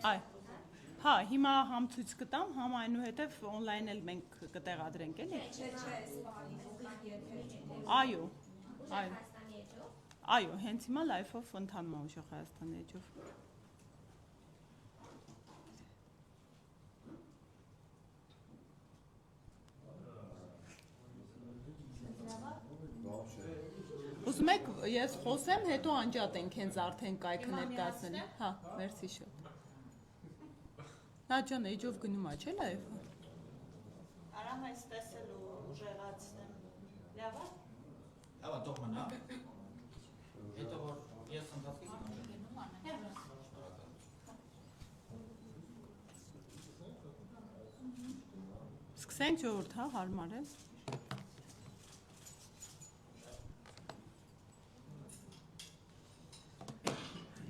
Այ, հա, հիմա համ ցույց կտամ, համ այնուհետև on-line էլ մենք կտեղադրենք, էլի։ Այո, այո, այո, հենց հիմա live-ով ընթանում է Ուժեղ Հայաստանի էջով։ Ուզում եք ես խոսեմ, հետո անջատենք հենց արդեն կայքը ներկայացնելու։ Հա, մերսի շատ։ Նա ջան, էջով գնում է, չէ՞ լայվը։ Արամ այս տեսելու ուժեղացնեմ։ Լավ է։ Լավ է, թող մնա։ Հետո որ ես ընթացքի Սկսենք ժողովուրդ, հա, հարմար է։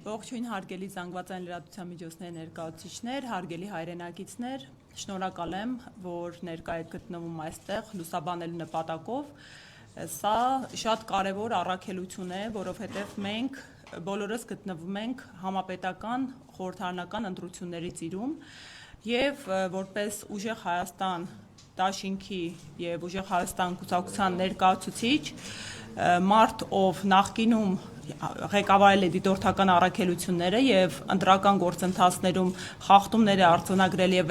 Ողջույն հարգելի զանգվածային լրատվության միջոցների ներկայացուցիչներ, հարգելի հայրենակիցներ, շնորհակալ եմ, որ ներկայ եք գտնվում այստեղ լուսաբանելու նպատակով։ Սա շատ կարևոր առաքելություն է, որովհետև մենք բոլորս գտնվում ենք համապետական խորհրդարանական ընտրությունների ծիրում եւ որպես Ուժեղ Հայաստան դաշինքի եւ Ուժեղ Հայաստան կուսակցության ներկայացուցիչ մարդ, ով նախկինում ղեկավարել է դիտորդական առաքելությունները եւ ընտրական գործընթացներում խախտումներ է արձանագրել եւ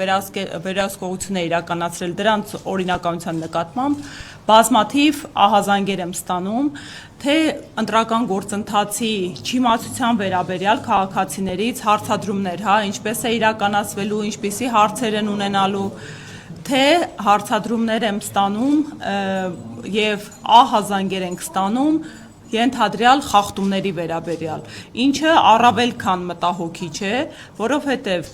վերահսկողություններ իրականացրել դրանց օրինականության նկատմամբ բազմաթիվ ահազանգեր եմ ստանում, թե ընտրական գործընթացի չիմացության վերաբերյալ քաղաքացիներից հարցադրումներ, հա, ինչպես է իրականացվելու, ինչպիսի հարցեր են ունենալու, թե հարցադրումներ եմ ստանում եւ ահազանգեր ենք ստանում ենթադրյալ խախտումների վերաբերյալ, ինչը առավել քան մտահոգիչ է, որովհետև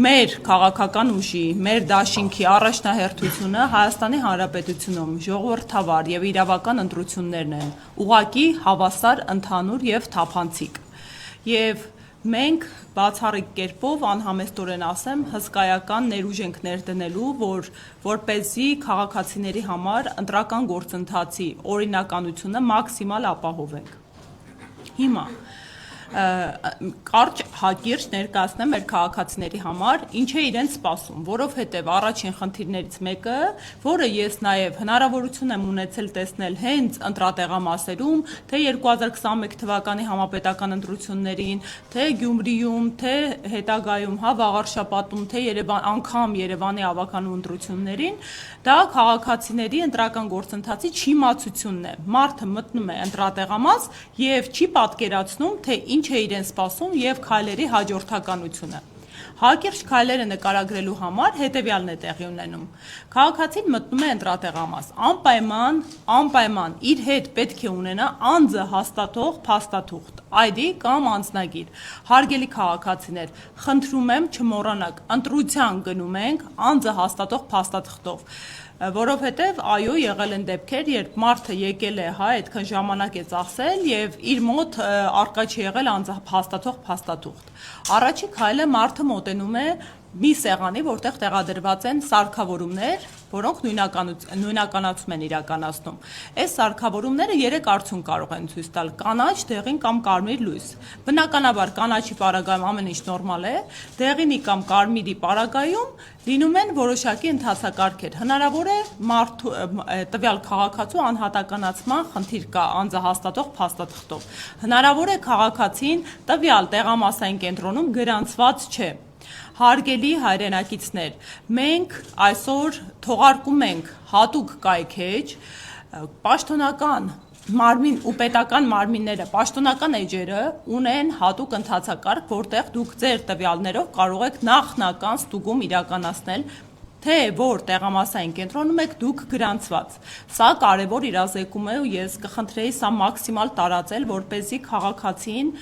մեր քաղաքական ուժի, մեր դաշինքի առաջնահերթությունը Հայաստանի Հանրապետությունում ժողովրդավար եւ իրավական ընտրություններն են, ուղղակի հավասար, ընդհանուր եւ թափանցիկ։ Եվ մենք բացառիկ կերպով անհամեստորեն ասեմ հսկայական ներուժ ենք ներդնելու, որպեսզի քաղաքացիների համար ընտրական գործընթացի օրինականությունը մաքսիմալ ապահովենք։ Հիմա կարճ հակիրճ ներկայացնեմ մեր քաղաքացիների համար, ինչ է իրենց սպասում, որովհետև առաջին խնդիրներից մեկը, որը ես նաև հնարավորություն եմ ունեցել տեսնել հենց ընտրատեղամասերում, թե 2021 թվականի համապետական ընտրություններին, թե Գյումրիում, թե հետագայում, հա, վաղարշաբաթում, թե անգամ Երևանի ավականու ընտրություններին, դա քաղաքացիների ընտրական գործընթացի չիմացությունն է։ Մարդը մտնում է ընտրատեղամաս եւ չի պատկերացնում, թե ինչ է իրեն սպասում եւ քայլերի հաջորդականությունը։ Հակիրճ քայլերը նկարագրելու համար հետեւյալն է տեղի ունենում։ Քաղաքացին մտնում է ընտրատեղամաս, անպայման իր հետ պետք է ունենա անձը հաստատող փաստաթուղթ, ID կամ անձնագիր։ Հարգելի քաղաքացիներ, խնդրում եմ չմոռանաք, ընտրության գնում ենք անձը հաստատող փաստաթղթով, որովհետև այո, եղել են դեպքեր, երբ մարդը եկել է, հա, այդքան ժամանակ է ծախսել եւ իր մոտ արկա չի եղել անձը հաստատող փաստաթուղթ։ Առաջին քայլը մարդը մոտենում է մի սեղանի, որտեղ տեղադրված են սարքավորումներ, որոնք նույնականացում են իրականացնում։ Այս սարքավորումները 3 արդյունք կարող են ցույց տալ՝ կանաչ, դեղին կամ կարմիր լույս։ Բնականաբար կանաչի պարագայում ամեն ինչ նորմալ է, դեղինի կամ կարմիրի պարագայում լինում են որոշակի ընթացակարգեր։ Հնարավոր է տվյալ քաղաքացու անհատականացման խնդիր կա անձը հաստատող փաստաթղթով։ Հնարավոր է քաղաքացին տվյալ տեղամասային կենտրոնում գրանցված չէ։ Հարգելի հայրենակիցներ, մենք այսօր թողարկում ենք հատուկ կայքեջ պաշտոնական մարմին ու պետական մարմինները, պաշտոնական էջերը ունեն հատուկ ընթացակարգ, որտեղ դուք ձեր տվյալներով կարող եք նախնական ստուգում իրականացնել, թե որ տեղամասային կենտրոնում եք դուք գրանցված։ Սա կարևոր իրազեկում է ու ես կխնդրեի սա մաքսիմալ տարածել, որպեսզի քաղաքացին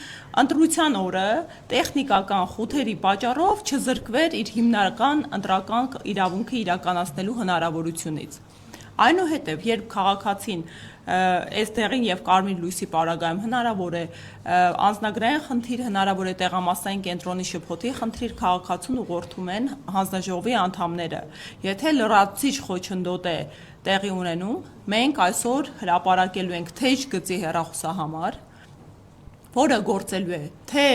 ընտրության օրը տեխնիկական խութերի պատճառով չզրկվեր իր հիմնական ընտրական իրավունքը իրականացնելու հնարավորությունից։ Այնուհետև, երբ քաղաքացին այս դեղին եւ կարմիր լույսի պարագայում հնարավոր է անձնագրային խնդիր, հնարավոր է տեղամասային կենտրոնի շփոթի խնդիր, քաղաքացուն ուղղորդում են հանձնաժողովի անդամները։ Եթե լրացուցիչ խոչընդոտ է տեղի ունենում, մենք այսօր հրապարակելու ենք թեժ գծի հեռախոսահամար, որը գործելու է թե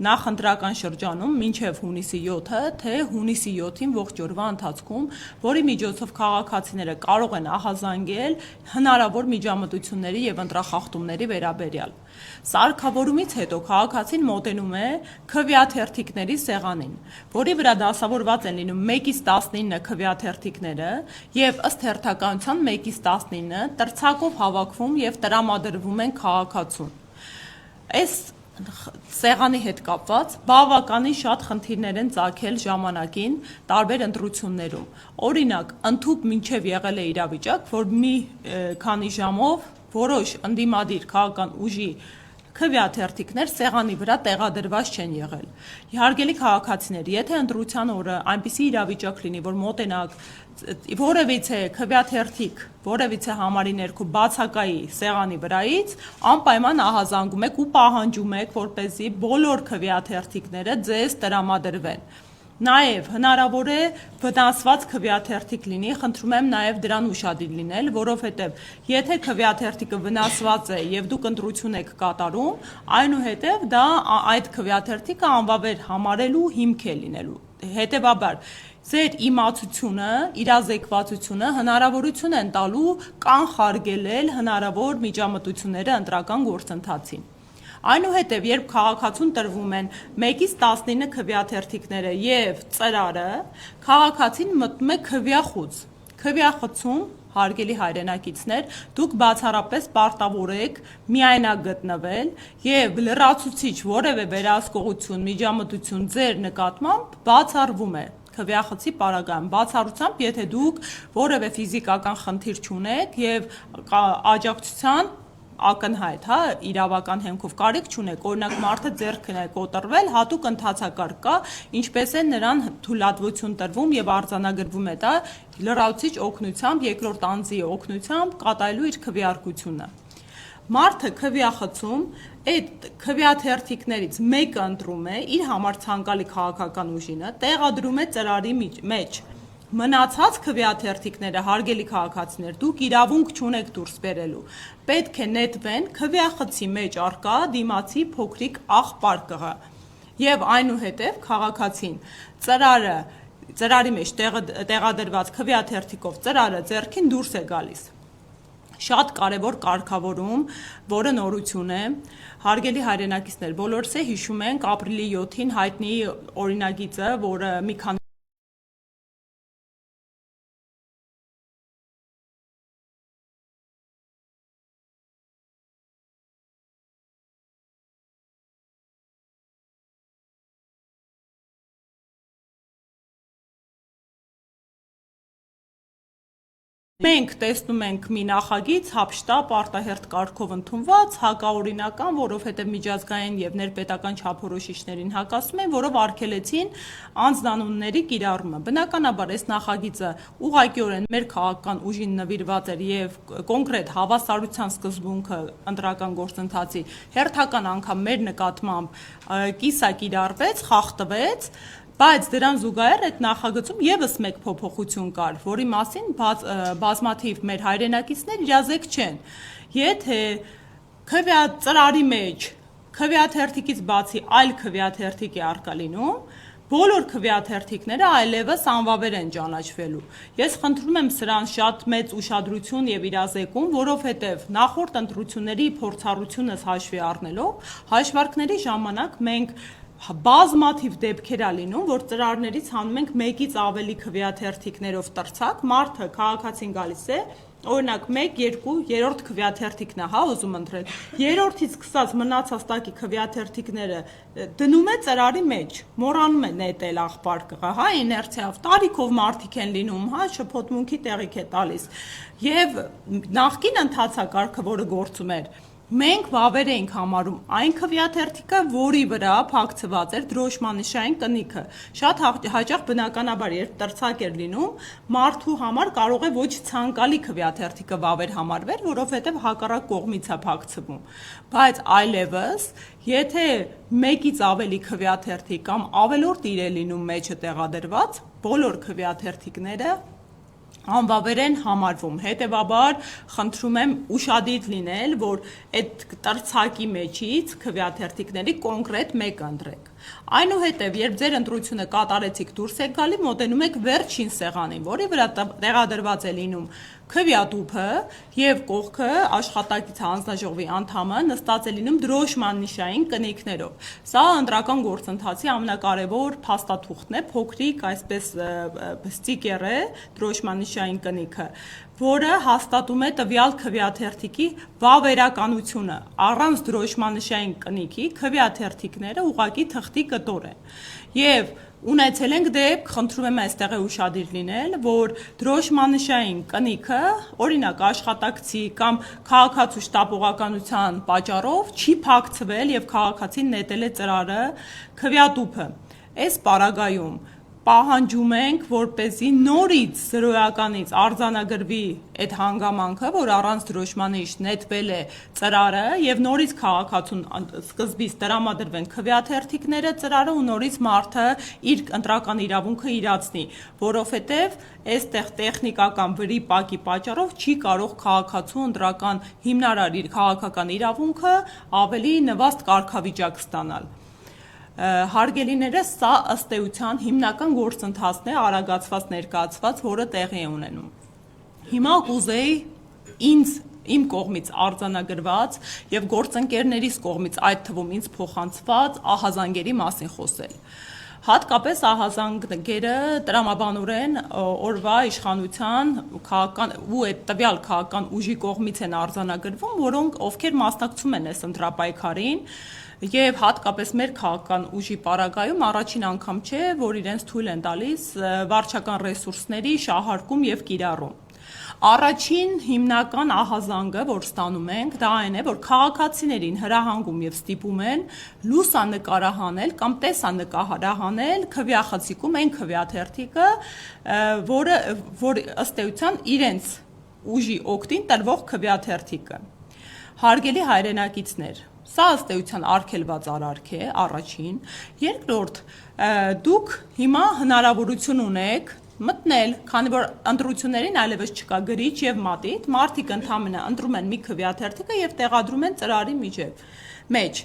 նախընտրական շրջանում մինչև հունիսի 7-ը, թե հունիսի 7-ին ողջ օրվա ընթացքում, որի միջոցով քաղաքացիները կարող են ահազանգել հնարավոր միջամտությունների եւ ընտրախախտումների վերաբերյալ։ Սարքավորումից հետո քաղաքացին մոտենում է քվեաթերթիկների սեղանին, որի վրա դասավորված են լինում 1-ից 19 քվեաթերթիկները եւ ըստ հերթականության 1-ից 19 տրցակով հավաքվում եւ տրամադրվում են քաղաքացուն։ Այս սեղանի հետ կապված բավականին շատ խնդիրներ են ծագել ժամանակին տարբեր ընտրություններում։ Օրինակ, ընդհուպ մինչև եղել է իրավիճակ, որ մի քանի ժամով որոշ ընդդիմադիր քաղաքական ուժի քվեաթերթիկներ սեղանի վրա տեղադրված չեն եղել։ Հարգելի քաղաքացիներ, եթե ընտրության օրը այնպիսի իրավիճակ լինի, որ մոտենաք որևիցե քվեաթերթիկ, որևիցե համարի ներքո բացակայի սեղանի վրայից, անպայման ահազանգում եք ու պահանջում եք, որպեսզի բոլոր քվեաթերթիկները ձեզ տրամադրվեն։ Նաև հնարավոր է վնասված քվեաթերթիկ լինի, խնդրում եմ նաև դրան ուշադիր լինել, որովհետև եթե քվեաթերթիկը վնասված է եւ դուք ընտրություն եք կատարում, այնուհետև դա այդ քվեաթերթիկը անվավեր համարելու հիմք է լինելու։ Հետևաբար ձեր իմացությունը, իրազեկվածությունը հնարավորություն են տալու կանխարգելել հնարավոր միջամտությունները ընտրական գործընթացին։ Այնուհետև, երբ քաղաքացուն տրվում են 1-ից 19 քվեաթերթիկները եւ ծրարը, քաղաքացին մտնում է քվեախոց։ Քվեախոցում, հարգելի հայրենակիցներ, դուք բացառապես պարտավոր եք միայնակ գտնվել եւ լրացուցիչ որևէ վերահսկողություն, միջամտություն ձեր նկատմամբ բացառվում է։ Քվեախոցի պարագայում բացառությամբ, եթե դուք որևէ ֆիզիկական խնդիր չունեք եւ աջակցության ակնհայտ, իրավական հենքով կարիք չունեք, օրինակ մարդը ձեռքն է կոտրվել, հատուկ ընթացակարգ կա, ինչպես է նրան թույլատվություն տրվում եւ արձանագրվում է դա լրացուցիչ օգնությամբ, երկրորդ անձի օգնությամբ կատարելու իր քվեարկությունը։ Մարդը քվեախցում այդ քվեաթերթիկներից մեկը ընտրում է իր համար ցանկալի քաղաքական ուժինը, տեղադրում է ծրարի մեջ։ Մնացած քվեաթերթիկները, հարգելի քաղաքացիներ, դուք իրավունք չունեք դուրս բերելու։ Պետք է նետվեն քվեախցի մեջ արկա դիմացի փոքրիկ աղբար կղը։ Եվ այնուհետև քաղաքացին ծրարի մեջ տեղադրված քվեաթերթիկով ծրարը ձեռքին դուրս է գալիս։ Շատ կարևոր կարգավորում, որը նորություն է, հարգելի հայրենակիցներ, բոլորս հիշում ենք ապրիլի 7-ին հայտնի օրինագիծը, որը մի քանի Մենք տեսնում ենք մի նախագիծ, հապշտապ, արտահերթ կարգով ընդունված, հակաօրինական, որովհետև միջազգային եւ ներպետական չափորոշիչներին հակասում են, որով արգելեցին անձնանունների կիրառումը։ Բնականաբար այս նախագիծը ուղղակիորեն մեր քաղաքական ուժին նվիրված էր եւ կոնկրետ հավասարության սկզբունքը ընտրական գործընթացի հերթական անգամ մեր նկատմամբ կիսակիրառվեց, խախտվեց, բայց դրան զուգահեռ այդ նախագծում եւս մեկ փոփոխություն կար, որի մասին բազմաթիվ մեր հայրենակիցներ իրազեկ չեն։ Եթե ծրարի մեջ քվեաթերթիկից բացի այլ քվեաթերթիկ է արկա լինում, բոլոր քվեաթերթիկները այլևս անվավեր են ճանաչվելու։ Ես խնդրում եմ սրան շատ մեծ ուշադրություն եւ իրազեկում, որովհետեւ նախորդ ընտրությունների փորձառությունս հաշվի առնելով, հաշվարկների ժամանակ մենք բազմաթիվ դեպքեր է լինում, որ ծրարներից հանում ենք 1-ից ավելի քվեաթերթիկներով տրցակ, մարդը քաղաքացին գալիս է, օրինակ 1, 2, 3-րդ քվեաթերթիկն է, ուզում ընտրել, 3-րդից սկսած մնացած տակի քվեաթերթիկները դնում է ծրարի մեջ, մոռանում է նետել աղբար կղը, իներցիայով, տարիքով մարդիկ են լինում, շփոթմունքի տեղիք է տալիս, եւ նախկին ընթացակարգը, որը գործում էր, մենք վավեր էինք համարում այն քվեաթերթիկը, որի վրա փակցված էր դրոշմանիշային կնիքը։ Շատ հաճախ բնականաբար, երբ տրցակ էր լինում, մարդու համար կարող է ոչ ցանկալի քվեաթերթիկը վավեր համարվեր, որովհետև հակառակ կողմից է փակցվում։ Բայց այլևս, եթե 1-ից ավելի քվեաթերթիկ կամ ավելորդ իր է լինում մեջը տեղադրված, բոլոր քվեաթերթիկները անվավեր են համարվում, հետևաբար խնդրում եմ ուշադիր լինել, որ այդ տրցակի մեջից քվեաթերթիկների կոնկրետ մեկ ընտրեք։ Այնուհետև, երբ ձեր ընտրությունը կատարեցիք դուրս եք գալի, մոտենում եք վերջին սեղանին, որի վրա տեղադրված է լինում քվեատուփը եւ կողքը աշխատակից հանձնաժողովի անդամը նստած է լինում դրոշմանիշային կնիքներով։ Սա ընտրական գործընթացի ամենակարևոր փաստաթուղթն է, փոքրիկ այսպես ստիկեր է դրոշմանիշային կնիքը, որը հաստատում է տվյալ քվեաթերթիկի վավերականությունը։ Առանց դրոշմանիշային կնիքի քվեաթերթիկները ուղղակի թղթի կտոր են։ Եվ ունեցել ենք դեպք, խնդրում եմ այստեղ է ուշադիր լինել, որ դրոշմանիշային կնիքը, օրինակ աշխատակցի կամ քաղաքացու շտապողականության պատճառով չի փակցվել եւ քաղաքացին նետել է ծրարը քվեատուփը։ Այս պարագայում պահանջում ենք, որպեսզի նորից զրոյականից արձանագրվի այդ հանգամանքը, որ առանց դրոշմանիշ նետվել է ծրարը եւ նորից քաղաքացուն սկզբից տրամադրվեն քվեաթերթիկները ծրարը ու նորից մարդը իր ընտրական իրավունքը իրացնի, որովհետեւ այստեղ տեխնիկական վրիպակի պատճառով չի կարող քաղաքացու ընտրական հիմնարար իր քաղաքական իրավունքը ավելի նվաստ կարգավիճակ ստանալ։ Հարգելիներս, սա ըստ էության հիմնական գործընթացն է արագացված ներկայացված, որը տեղի է ունենում։ Հիմա կուզեի իմ կողմից արձանագրված եւ գործընկերներիս կողմից այդ թվում ինձ փոխանցված ահազանգերի մասին խոսել։ Հատկապես ահազանգերը տրամաբանորեն օրվա իշխանության քաղաքական ու այդ տվյալ քաղաքական ուժի կողմից են արձանագրվում, որոնք ովքեր մասնակցում են այս ընտրապայքարին եւ հատկապես մեր քաղաքական ուժի պարագայում առաջին անգամ չէ, որ իրենց թույլ են տալիս վարչական ռեսուրսների շահարկում եւ կիրառում։ Առաջին հիմնական ահազանգը, որ ստանում ենք, դա այն է, որ քաղաքացիներին հրահանգում եւ ստիպում են լուսանկարահանել կամ տեսանկարահանել քվեախցիկում այն քվեաթերթիկը, որ ըստ էության իրենց ուժի օգտին տրվող քվեաթերթիկը։ Հարգելի հայրենակիցներ, սա ըստ էության արգելված արարք է, առաջին, երկրորդ, դուք հիմա հնարավորություն ունեք մտնել, քանի որ ընտրություններին այլևս չկա գրիչ եւ մատիտ, մարդիկ ընդհանրապես ընտրում են մի քվեաթերթիկը եւ տեղադրում են ծրարի մեջ։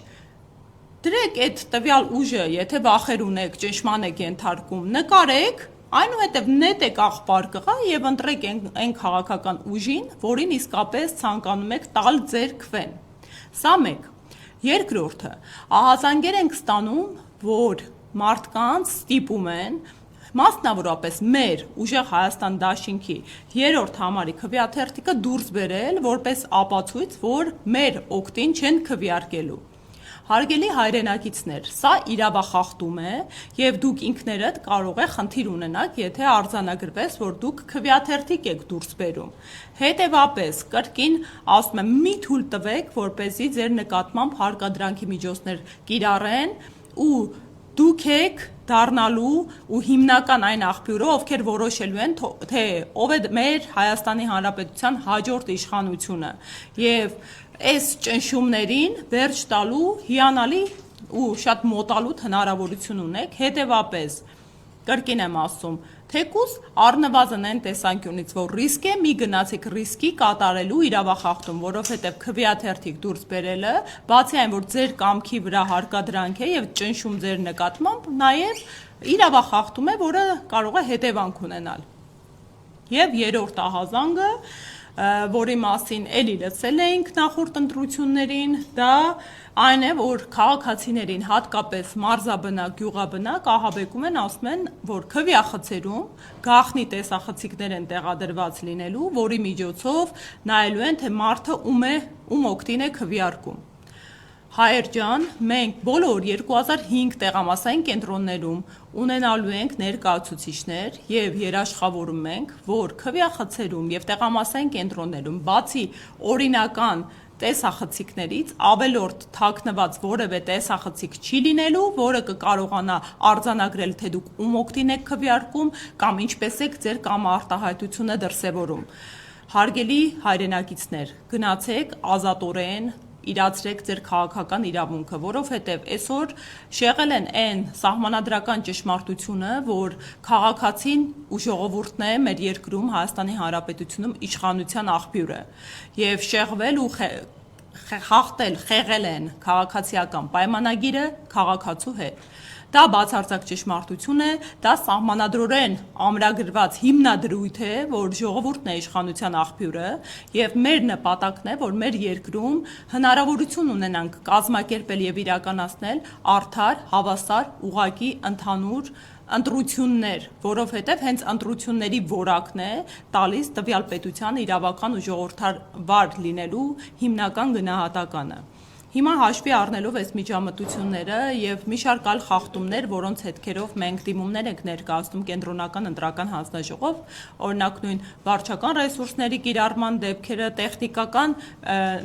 Դրեք այդ տվյալ ուժը, եթե վախեր ունեք, ճնշման եք ենթարկում, նկարեք, այնուհետև նետեք աղբար կղա եւ ընտրեք այն քաղաքական ուժին, որին իսկապես ցանկանում եք տալ ձեր քվեն։ Սա մեկ։ Երկրորդը, ահազանգեր ենք ստանում, որ մարդկանց ստիպում են, մասնավորապես մեր ուժեղ Հայաստան դաշինքի 3-րդ համարի քվեաթերթիկը դուրս բերել որպես ապացույց, որ մեր օգտին չեն քվեարկելու։ Հարգելի հայրենակիցներ, սա իրավախախտում է եւ դուք ինքներդ կարող եք խնդիր ունենալ, եթե արձանագրվես, որ դուք քվեաթերթիկ եք դուրս բերում։ Հետևաբար, կրկին ասում եմ, մի թույլ տվեք, որպեսզի ձեր նկատմամբ հարկադրանքի միջոցներ կիրառեն ու դուք եք դառնալու ու հիմնական այն աղբյուրը, ովքեր որոշելու են, թե ով է մեր Հայաստանի Հանրապետության հաջորդ իշխանությունը եւ այս ճնշումներին վերջ տալու հիանալի ու շատ մոտալուտ հնարավորություն ունեք, հետևապես կրկին եմ ասում, թեկուզ առնվազն այն տեսանկյունից, որ ռիսկ է, մի գնացեք ռիսկի կատարելու իրավախախտում, որովհետև քվեաթերթիկ դուրս բերելը, բացի այն, որ ձեր կամքի վրա հարկադրանք է եւ ճնշում ձեր նկատմամբ, նաեւ իրավախախտում է, որը կարող է հետևանք ունենալ։ Եվ երրորդ ահազանգը, որի մասին էլի լսել էինք նախորդ ընտրություններին, դա այն է, որ քաղաքացիներին հատկապես մարզաբնակ, գյուղաբնակ ահաբեկում են, ասում են, որ քվեախցերում գաղտնի տեսախցիկներ են տեղադրված լինելու, որի միջոցով նայելու են, թե մարդը ում օգտին է քվեարկում։ Հայեր ջան, մենք բոլոր 2005 տեղամասային կենտրոններում ունենալու ենք ներկայացուցիչներ եւ երաշխավորում ենք, որ քվեախցերում եւ տեղամասային կենտրոններում բացի օրինական տեսախցիկներից ավելորդ թաքնված որևէ տեսախցիկ չի լինելու, որը կկարողանա արձանագրել, թե դուք ում օգտին եք քվեարկում կամ ինչպես եք ձեր կամարտահայտությունը դրսևորում։ Հարգելի հայրենակիցներ, գնացեք ազատորեն իրացրեք ձեր քաղաքական իրավունքը, որովհետև այսօր շեղել են այն սահմանադրական ճշմարտությունը, որ քաղաքացին ու ժողովուրդն է մեր երկրում Հայաստանի Հանրապետությունում իշխանության աղբյուրը, եւ շեղվել ու խախտել, խեղել են քաղաքացիական պայմանագիրը քաղաքացու հետ։ Դա բացարձակ ճշմարտություն է, դա սահմանադրորեն ամրագրված հիմնադրույթ է, որ ժողովուրդն է իշխանության աղբյուրը, եւ մեր նպատակն է, որ մեր երկրում հնարավորություն ունենանք կազմակերպել եւ իրականացնել արդար, հավասար, ուղղակի, ընդհանուր ընտրություններ, որովհետև հենց ընտրությունների որակն է տալիս տվյալ պետության իրավական ու ժողովրդավար լինելու հիմնական գնահատականը։ Հիմա հաշվի առնելով այս միջամտությունները եւ մի շարք այլ խախտումներ, որոնց հետքերով մենք դիմումներ ենք ներկայացնում կենտրոնական ընտրական հանձնաժողով, օրինակ նույն վարչական ռեսուրսների կիրառման դեպքերը, տեխնիկական,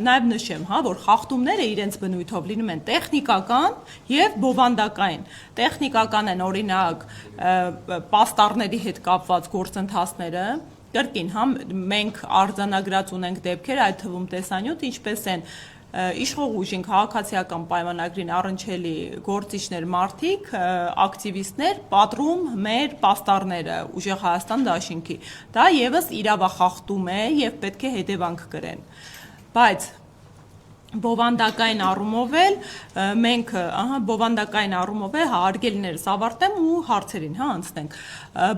նաեւ նշեմ, որ խախտումները իրենց բնույթով լինում են տեխնիկական եւ բովանդակային։ Տեխնիկական են օրինակ պաստառների հետ կապված գործընթացները, կրկին, մենք արձանագրած ունենք դեպքեր, այդ թվում տեսանյութ, ինչպես են իշխող ուժին քաղաքացիական պայմանագրին առնչելի գործիչներ, մարդիկ, ակտիվիստներ պատռում մեր պաստառները Ուժեղ Հայաստան դաշինքի։ Դա եւս իրավախախտում է եւ պետք է հետևանք կրեն։ Բայց բովանդակային առումով էլ մենք, բովանդակային առումով է, հարգելիներս ավարտեմ ու հարցերին, անցնենք։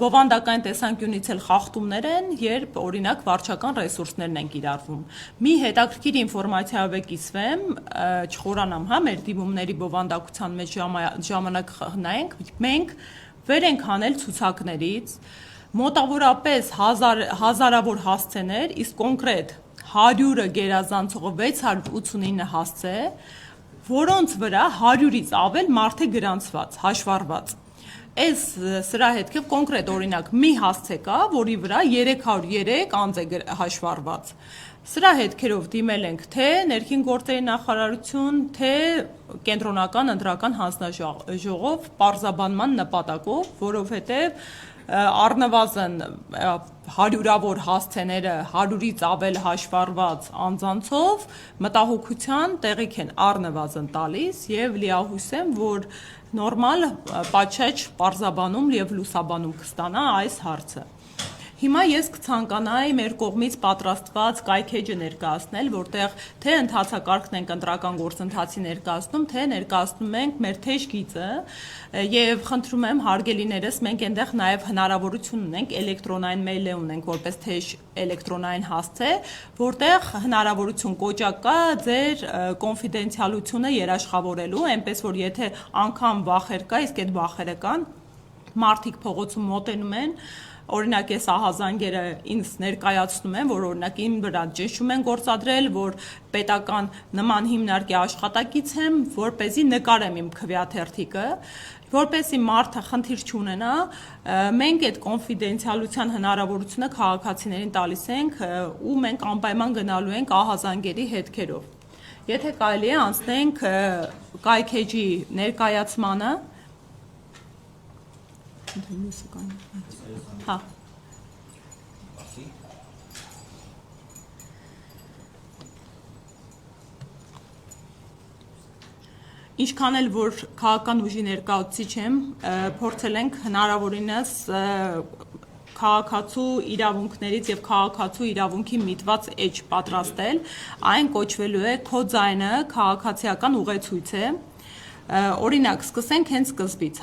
Բովանդակային տեսանկյունից էլ խախտումներ են, երբ օրինակ վարչական ռեսուրսներն են կիրառվում։ Մի հետաքրքիր ինֆորմացիայով կիսվեմ, չխորանամ, մեր դիմումների բովանդակության մեջ ժամանակ նայենք, մենք վեր ենք հանել ցուցակներից մոտավորապես հազարավոր հասցեներ, իսկ կոնկրետ 100-ը գերազանցող 689 հասցե, որոնց վրա 100-ից ավել մարդ է գրանցված, հաշվառված։ Սրա հետքով կոնկրետ օրինակ մի հասցե կա, որի վրա 303 անձ է հաշվառված։ Սրա հետքերով դիմել ենք թե ներքին գործերի նախարարություն, թե կենտրոնական ընտրական հանձնաժողով պարզաբանման նպատակով, որովհետև առնվազն հարյուրավոր հասցեները 100-ից ավել հաշվառված անձանցով մտահոգության տեղիք են առնվազն տալիս եւ լիահույս եմ, որ նորմալ պատշաճ պարզաբանում եւ լուսաբանում կստանա այս հարցը։ Հիմա ես կցանկանայի մեր կողմից պատրաստված կայքեջը ներկայացնել, որտեղ թե ընթացակարգն ենք ընտրական գործընթացի ներկայացնում, թե ներկայացնում ենք մեր թեժ գիծը եւ խնդրում եմ հարգելիներս, մենք այնտեղ նաեւ հնարավորություն ունենք էլեկտրոնային մեյլ ունենք որպես թեժ էլեկտրոնային հասցե, որտեղ հնարավորություն կոճակ կա ձեր կոնֆիդենցիալությունը երաշխավորելու, այնպես որ եթե անգամ վախեր կա, իսկ այդ վախերը կան, մարդիկ փողոցում մոտենում են, օրինակ ես ահազանգերը ինձ ներկայացնում են, որ օրինակ իմ վրա ճնշում են գործադրել, որ պետական նման հիմնարկի աշխատակից եմ, որպեսզի նկարեմ իմ քվեաթերթիկը, որպեսզի մարդը խնդիր չունենա, մենք այդ կոնֆիդենցիալության հնարավորությունը քաղաքացիներին տալիս ենք ու մենք անպայման գնալու ենք ահազանգերի հետքերով։ Եթե կարելի է անցնենք կայքեջի ներկայացմանը, Ինչքան էլ որ քաղաքական ուժի ներկայացուցիչ եմ, փորձել ենք հնարավորինս քաղաքացու իրավունքներից եւ քաղաքացու իրավունքի միտված էջ պատրաստել, այն կոչվելու է «Քո ձայնը» քաղաքացիական ուղեցույց է։ Օրինակ, սկսենք հենց սկզբից,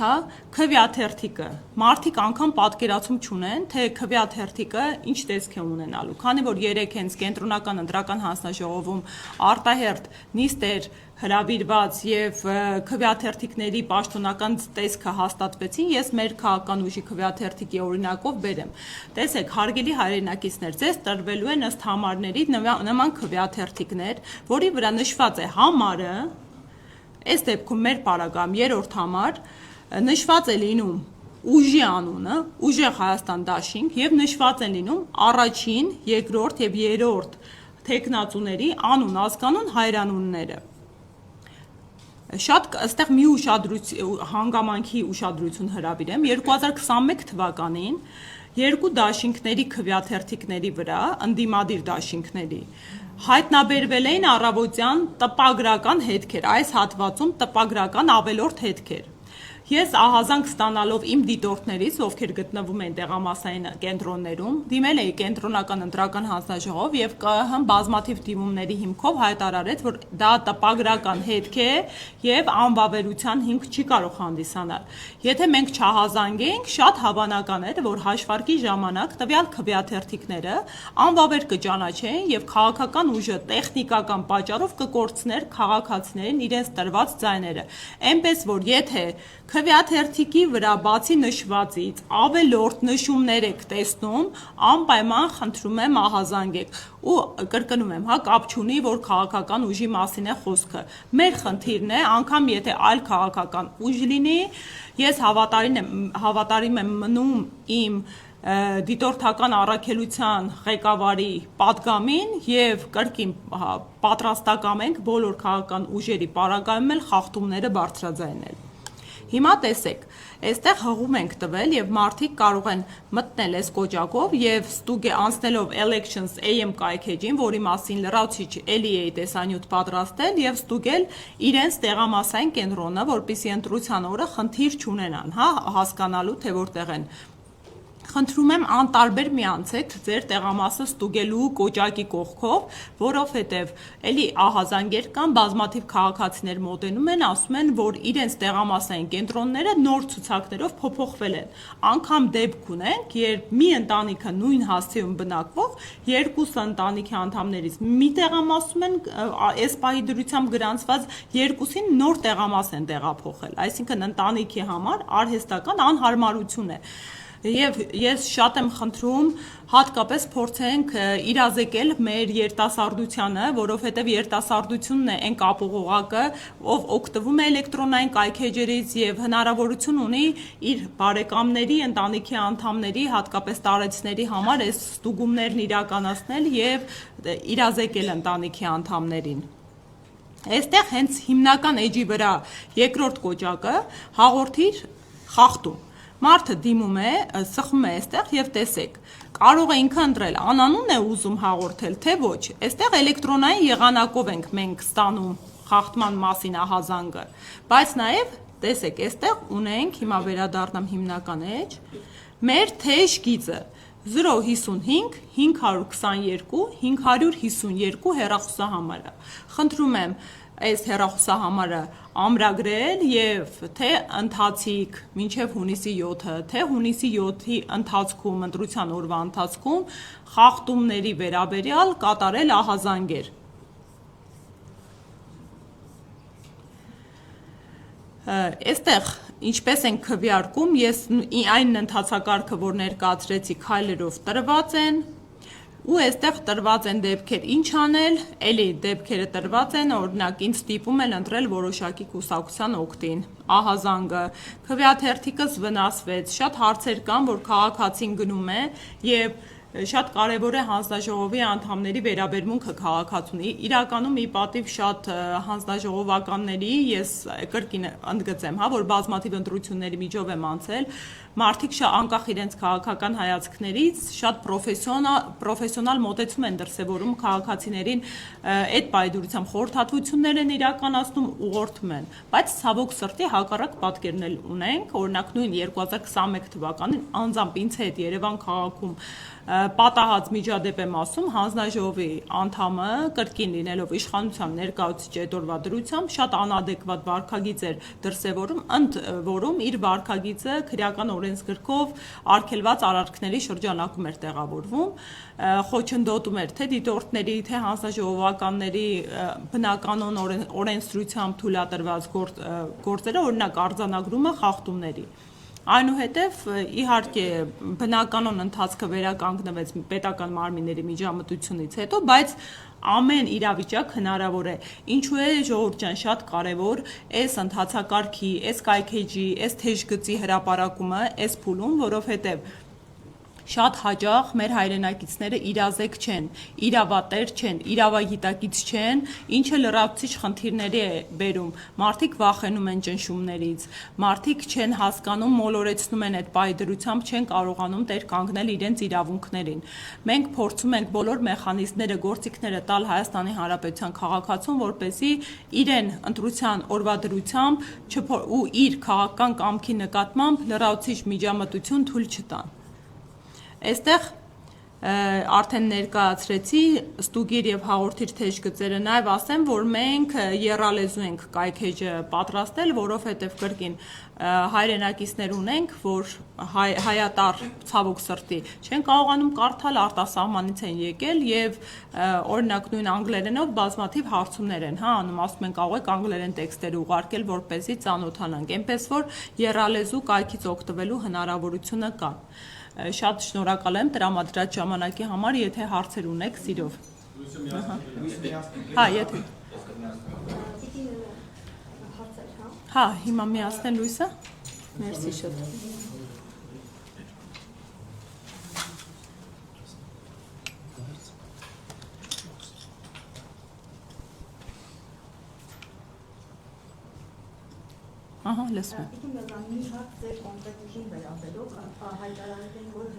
քվեաթերթիկը։ Մարդիկ անգամ պատկերացում չունեն, թե քվեաթերթիկը ինչ տեսք է ունենալու։ Քանի որ երեք հենց կենտրոնական ընտրական հանձնաժողովում արտահերթ նիստ էր հրավիրված եւ քվեաթերթիկների պաշտոնական տեսքը հաստատվեցին, ես մեր քաղաքական ուժի քվեաթերթիկի օրինակով բերեմ։ Տեսեք, հարգելի հայրենակիցներ, ձեզ տրվելու են ըստ համարների նման քվեաթերթիկներ, որի վրա նշված է համարը, այս դեպքում մեր պարագայում երրորդ համար, նշված է լինում ուժի անունը, Ուժեղ Հայաստան դաշինք եւ նշված են լինում առաջին, երկրորդ եւ երրորդ թեկնածուների անուն, ազգանուն, հայրանունները։ Շատ այստեղ մի հանգամանքի ուշադրություն հրավիրեմ 2021 թվականին երկու դաշինքների քվեաթերթիկների վրա, ընդդիմադիր դաշինքների, հայտնաբերվել էին առավոտյան տպագրական հետքեր, այս հատվածում տպագրական ավելորդ հետքեր։ Ես ահազանգ ստանալով իմ դիտորդներից, ովքեր գտնվում են տեղամասային կենտրոններում, դիմել էի կենտրոնական ընտրական հանձնաժողով եւ ԿԸՀ բազմաթիվ դիմումների հիմքով հայտարարեց, որ դա տպագրական հետք է եւ անվավերության հիմք չի կարող հանդիսանալ։ Եթե մենք չհազանգենք, շատ հավանական էր, որ հաշվարկի ժամանակ տվյալ քվեաթերթիկները անվավեր կճանաչեն եւ քաղաքական ուժը տեխնիկական պատճառով կկորցներ քաղաքացիներին իրենց տրված ձայները։ Այնպես որ եթե քվեաթերթիկի վրա բացի նշվածից ավելորդ նշումներ եք տեսնում, անպայման խնդրում եմ ահազանգեք ու կրկնում եմ, կապ չունի, որ քաղաքական ուժի մասին է խոսքը։ Մեր խնդիրն է, անգամ եթե այլ քաղաքական ուժ լինի, ես հավատարիմ եմ մնում իմ դիտորդական առաքելության ղեկավարի պատգամին եւ կրկին պատրաստակամ ենք բոլոր քաղաքական ուժերի պարագայում էլ խախտումները բարձրաձայնել։ Հիմա տեսեք, այստեղ հղում ենք տվել եւ մարդիկ կարող են մտնել այս կոճակով եւ ստուգե անցնելով Elections AM կայքեջին, որի մասին լրացուցիչ էլի էի տեսանյութ պատրաստել եւ ստուգել իրենց տեղամասային կենտրոնը, որպեսզի ընտրության օրը խնդիր չունենան, հասկանալու թե որտեղ են։ Խնդրում եմ անտարբեր միացեք ձեր տեղամասը ստուգելու կոճակի կողքով, որովհետև էլի ահազանգեր կան, բազմաթիվ քաղաքացիներ մոտենում են, ասում են, որ իրենց տեղամասային կենտրոնները նոր ցուցակներով փոփոխվել են։ Անգամ դեպք ունենք, երբ մի ընտանիքը նույն հասցեում բնակվող երկու ընտանիքի անդամներից մի տեղամասում են, այս պահի դրությամբ գրանցված երկուսին նոր տեղամաս են տեղափոխել, այսինքն ընտանիքի համար արհեստական անհարմարություն է։ Եվ ես շատ եմ խնդրում հատկապես փորձենք իրազեկել մեր երիտասարդությանը, որովհետև երիտասարդությունն է այն կապողողակը, ով օգտվում է էլեկտրոնային կայքեջերից եւ հնարավորություն ունի իր բարեկամների, ընտանիքի անդամների, հատկապես տարեցների համար այս ստուգումներն իրականացնել եւ իրազեկել ընտանիքի անդամներին։ Այստեղ հենց հիմնական էջի վրա երկրորդ կոճակը հաղորդիր խախտում։ Մարդը դիմում է, սխում է այստեղ եւ տեսեք, կարող է ինքը ընտրել անանուն է ուզում հաղորդել, թե ոչ։ Այստեղ էլեկտրոնային եղանակով ենք մենք ստանում խախտման մասին ահազանգը, բայց նաեւ տեսեք, այստեղ ունենք, հիմա վերադառնամ հիմնական էջ, մեր թեժ գիծը 055 522 552 հեռախոսահամարը։ Խնդրում եմ այս հեռախոսահամարը ամրագրել եւ թե ընթացիկ մինչեւ հունիսի 7-ը, թե հունիսի 7-ի ընթացքում, ընտրության օրվա ընթացքում խախտումների վերաբերյալ կատարել ահազանգեր։ Այստեղ ինչպես են քվեարկում, ես այն ընթացակարգը, որ ներկայացրեցի, քայլերով տրված են, ու այստեղ տրված են դեպքեր ինչ անել, էլի դեպքերը տրված են, օրինակ ինձ ստիպում են ընտրել որոշակի կուսակցության օգտին, ահազանգը, քվեաթերթիկս վնասվեց, շատ հարցեր կան, որ քաղաքացին գնում է եւ շատ կարևոր է հանձնաժողովի անդամների վերաբերմունքը քաղաքացունի։ Իրականում ի պատիվ շատ հանձնաժողովականների, ես կրկին ընդգծեմ, որ բազմաթիվ ընտրությունների միջով եմ անցել, մարդիկ անկախ իրենց քաղաքական հայացքներից շատ պրոֆեսիոնալ մոտեցում են դրսևորում քաղաքացիներին այդ պայդուրությամբ խորհրդատվություններ են իրականացնում, ուղղորդում են, բայց ցավոք սրտի հակառակ պատկերն էլ ունենք, օրինակ նույն 2021 թվականին անձամբ ինձ հետ Երևան քաղաքում պատահած միջադեպ եմ ասում, հանձնաժողովի անդամը կրկին լինելով իշխանության ներկայացուցիչ այդ օրվա դրությամբ շատ անադեկվատ վարքագիծ էր դրսևորում, ընդ որում իր վարքագիծը քրեական օրենսգրքով արգելված արարքների շրջանակում էր տեղավորվում, խոչընդոտում էր թե դիտորդների, թե հանձնաժողովականների բնականոն օրենսդրությամբ թույլատրված գործերը, օրինակ արձանագրումը խախտումների։ Այնուհետև իհարկե բնականոն ընթացքը վերականգնվեց պետական մարմինների միջամտությունից հետո, բայց ամեն իրավիճակ հնարավոր է։ Ինչու է ժողովուրդ ջան շատ կարևոր այս ընթացակարգի, այս կայքեջի, այս թեժ գծի հրապարակումը այս փուլում, որովհետև շատ հաճախ մեր հայրենակիցները իրազեկ չեն, իրավատեր չեն, իրավագիտակից չեն, ինչը լրացուցիչ խնդիրների է բերում։ Մարդիկ վախենում են ճնշումներից, մարդիկ չեն հասկանում, մոլորեցնում են այդ պայդրությամբ, չեն կարողանում տեր կանգնել իրենց իրավունքներին։ Մենք փորձում ենք բոլոր մեխանիզմները, գործիքները տալ Հայաստանի Հանրապետության քաղաքացուն, որպեսզի իրեն ընտրության օրվա դրությամբ ու իր քաղաքական կամքի նկատմամբ լրացուցիչ միջամտություն թույլ չտան։ Այստեղ արդեն ներկայացրեցի ստուգիր եւ հաղորդիր թեժ գծերը, նաեւ ասեմ, որ մենք եռալեզու ենք կայքեջը պատրաստել, որովհետեւ կրկին հայրենակիցներ ունենք, որ հայատար ցավոք սրտի չեն կարողանում կարդալ, արտասահմանից են եկել եւ օրինակ նույն անգլերենով բազմաթիվ հարցումներ են, անում, ասում են կարող եք անգլերեն տեքստեր ուղարկել, որպեսզի ծանոթանանք, այնպես որ եռալեզու կայքից օգտվելու հնարավորությունը կա։ Շատ շնորհակալ եմ տրամադրած ժամանակի համար, եթե հարցեր ունեք, սիրով։ Հա, եթե։ Հա, հիմա միացնեն լույսը։ Մերսի շատ։ Ահա, լսում եմ։ Մի հարց ձեր կոնկրետ վերաբերող հայտարարել են, որ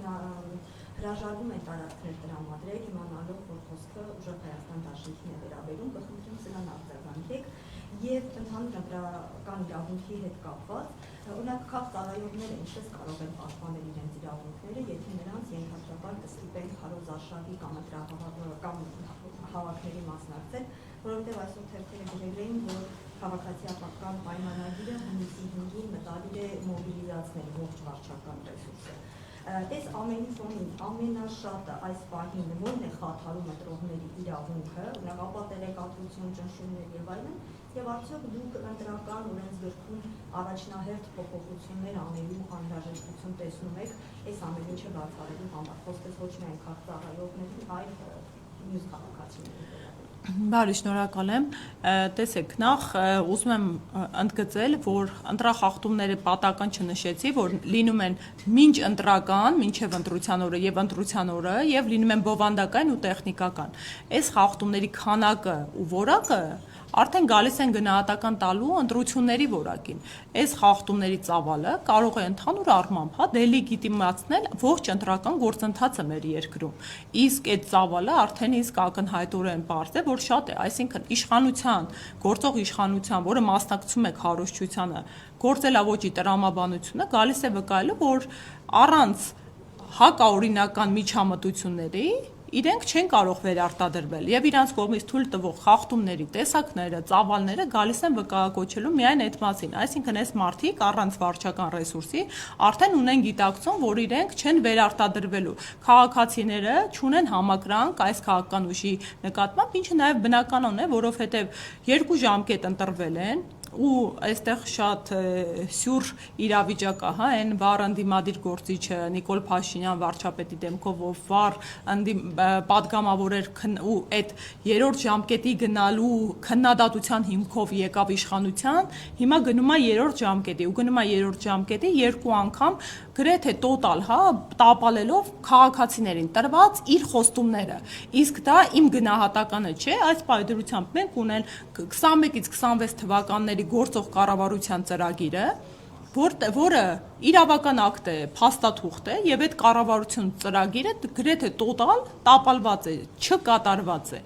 հրաժարվում են տարածքներ տրամադրել, իմանալով, որ խոսքը ուժեղ Հայաստան դաշինքին է վերաբերում, կխնդրեմ սրան արձագանքեք եւ ընդհանուր ընտրական իրավունքի հետ կապված, օրինակ քաղաք ծառայողները ինչպես կարող են պաշտպանել իրենց իրավունքները, եթե նրանց ենթադրաբար կստիպեն քարոզարշավի կամ հավաքների մասնակցել, որովհետեւ այսօր թերթերը գրել էին, որ քաղաքացիական պայմանագիրը հունիսի 5-ին մտադիր է մոբիլիզացնել ողջ վարչական ռեսուրսը։ Այս ամենի ֆոնին ամենաշատը այս պահին որն է խաթարում ընտրողների իրավունքը, օրինակ ապատելեկատվություն, ճնշումներ եւ այլն, եւ արդյոք դուք ընտրական օրենսգրքում առաջնահերթ փոփոխություններ անելու անհրաժեշտություն տեսնում եք այս ամեն ինչը բացառելու համար, խոսքս ոչ միայն քաղաքացիների, այլ մյուս քաղաքացիների։ Բարի, շնորհակալ եմ։ Տեսեք, նախ ուզում եմ ընդգծել, որ ընտրախախտումները պատական չնշեցի, որ լինում են մինչ ընտրական, մինչև ընտրության օրը եւ ընտրության օրը եւ լինում են բովանդակային ու տեխնիկական։ Այս խախտումների քանակը ու որակը արդեն գալիս են գնահատական տալու ընտրությունների որակին։ Այս խախտումների ծավալը կարող է ընդհանուր առմամբ դելեգիտիմացնել ողջ ընտրական գործընթացը մեր երկրում։ Իսկ այդ ծավալը արդեն իսկ ակնհայտորեն պարզ է, որ շատ է, այսինքն իշխանության, գործող իշխանության, որը մասնակցում է քարոզչությանը, գործելավոճի տրամաբանությունը գալիս է վկայելու, որ առանց հակաօրինական միջամտությունների իրենք չեն կարող վերարտադրվել եւ իրանց կողմից թույլ տվող խախտումների տեսակները, ծավալները գալիս են վկայակոչելու միայն այդ մասին, այսինքն այս մարդիկ առանց վարչական ռեսուրսի արդեն ունեն գիտակցում, որ իրենք չեն վերարտադրվելու։ Քաղաքացիները չունեն համակրանք այս քաղաքական ուժի նկատմամբ, ինչը նաեւ բնականon է, որովհետեւ 2 ժամկետ ընտրվել են ու այստեղ շատ սյուր իրավիճակ է, հա, այն վառ ընդդիմադիր գործիչը Նիկոլ Փաշինյան վարչապետի դեմքով ով վառ պատգամավոր էր ու այդ 3-րդ ժամկետի գնալու քննադատության հիմքով եկավ իշխանության, հիմա գնում է 3-րդ ժամկետի ու գնում է 3-րդ ժամկետի 2 անգամ գրեթե տոտալ, հա, տապալելով քաղաքացիներին տրված իր խոստումները։ Իսկ դա իմ գնահատականը չէ, այս պայդրությամբ մենք ունեն 21-ից 26 թվականների գործող կառավարության ծրագիրը, որը իրավական ակտ է, փաստաթուղթ է եւ այդ կառավարություն ծրագիրը գրեթե տոտալ տապալված է, չկատարված է։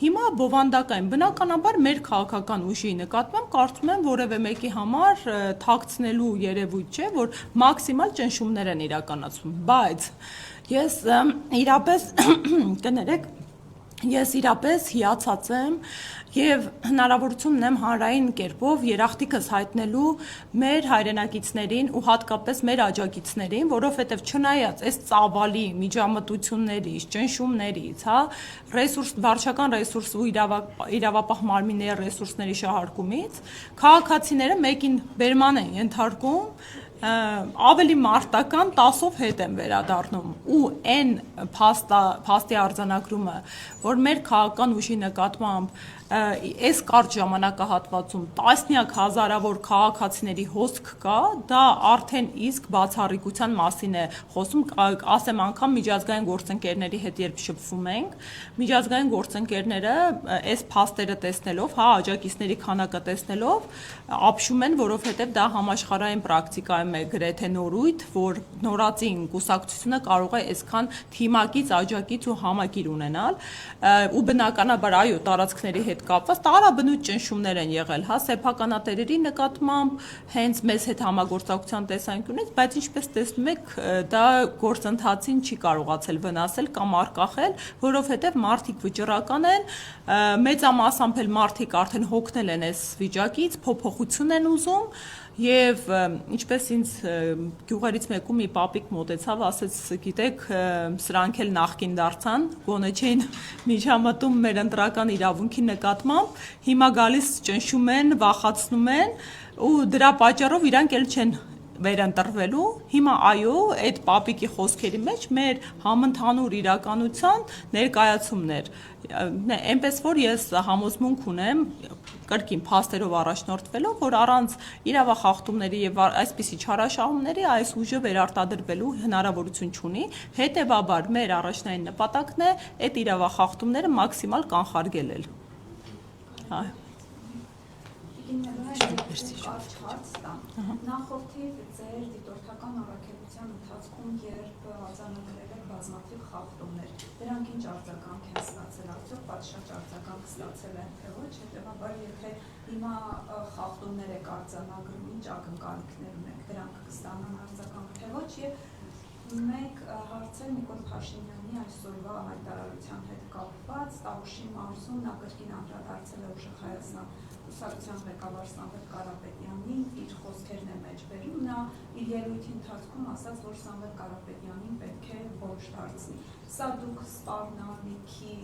Հիմա բովանդակային բնականաբար մեր քաղաքական ուժի նկատմամբ կարծում եմ որևէ մեկի համար թաքցնելու երևույթ չէ, որ մաքսիմալ ճնշումներ են իրականացվում, բայց ես իրապես կներեք, ես իրապես հիացած եմ եւ հնարավորություն ունեմ հանրային կերպով երախտիկս հայտնելու մեր հայրենակիցներին ու հատկապես մեր աջակիցներին, որովհետեւ չնայած այս ծավալի միջամտություններից, ճնշումներից, հա, վարչական ռեսուրս ու իրավապահ մարմինների ռեսուրսների շահարկումից քաղաքացիները մեկին բերման են ենթարկում ավելի մարտական 10-ով հետ եմ վերադառնում ու այն փաստի արձանագրումը, որ մեր քաղաքական ուժի նկատմամբ այս կարճ ժամանակահատվածում տասնյակ հազարավոր քաղաքացիների հոսք կա, դա արդեն իսկ բացառիկության մասին է խոսում, ասեմ անգամ միջազգային գործընկերների հետ երբ շփվում ենք, միջազգային գործընկերները այս փաստերը տեսնելով, աջակիցների քանակը տեսնելով, ապշում են, որովհետև դա համաշխարհային պրակտիկայում է գրեթե նորույթ, որ նորածին կուսակցությունը կարող է այսքան թիմակից, աջակից ու համակիր ունենալ, ու բնականաբար այո, տարածքների հետ կապված տարաբնույթ ճնշումներ են եղել, սեփականատերերի նկատմամբ, հենց մեզ հետ համագործակցության տեսանկյունից, բայց ինչպես տեսնում եք, դա գործընթացին չի կարողացել վնասել կամ արկախել, որովհետև մարդիկ վճռական են, մեծամասամբ էլ մարդիկ արդեն հոգնել են այս վիճակից, փոփոխություն են ուզում, եւ ինչպես ինձ գյուղերից մեկում մի պապիկ մոտեցավ, ասեց, գիտեք, սրանք էլ նախկին դարձան, գոնե չէին միջամտում մեր ընտրական իրավունքի նկատմամբ, հիմա գալիս ճնշում են, վախացնում են ու դրա պատճառով իրանք էլ չեն վերընտրվելու, հիմա այո, այդ պապիկի խոսքերի մեջ մեր համընդհանուր իրականության ներկայացումներ, այնպես որ ես համոզմունք ունեմ, կրկին փաստերով առաջնորդվելով, որ առանց իրավախախտումների եւ այսպիսի չարաշահումների այս ուժը վերարտադրվելու հնարավորություն չունի, հետեւաբար մեր առաջնային նպատակն է այդ իրավախախտումները մաքսիմալ կանխարգելել։ Նախորդի ձեր դիտորդական առաքելության ընթացքում երբ արձանագրել եք բազմաթիվ խախտումներ, դրանք ինչ արձագանք են ստացել, արդյոք պատշաճ արձագանք ստացել են, թե ոչ, հետևաբար եթե հիմա խախտումներ եք արձանագրում, ինչ ակնկալիքներ ունեք, դրանք կստանան արձագանք, թե ոչ, եւ մեկ հարցեր Նիկոլ Փաշինյանի այսօրվա հայտարարության հետ կապված, Տավուշի մարզում նա կրկին անդրադարձել է ուժեղ Հայաստան կուսակցության ղեկավար Սամվել Կարապետյանին իր խոսքերն է մեջբերում, նա իր ելույթի ընթացքում ասաց, որ Սամվել Կարապետյանին պետք է որոշ դարձնի։ Սա դուք սպառնալիքի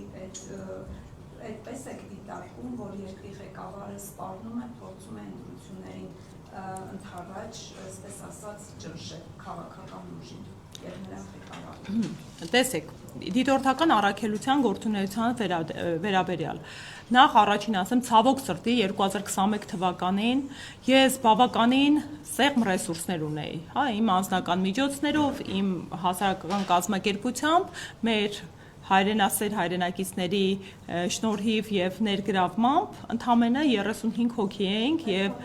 այդպես եք դիտարկում, որ երկրի ղեկավարը սպառնում է, փորձում է ընտրություններին ընդառաջ, այսպես ասած, ճնշել քաղաքական ուժին եւ նրան ղեկավարին։ Տեսեք, դիտորդական առաքելության գործունեության վերաբերյալ նախ առաջին ասեմ, ցավոք սրտի 2021 թվականին ես բավականին սեղմ ռեսուրսներ ունեի, իմ անձնական միջոցներով, իմ հասարակական կազմակերպությամբ, մեր հայրենասեր հայրենակիցների շնորհիվ եւ ներգրավմամբ ընդամենը 35 հոգի էինք եւ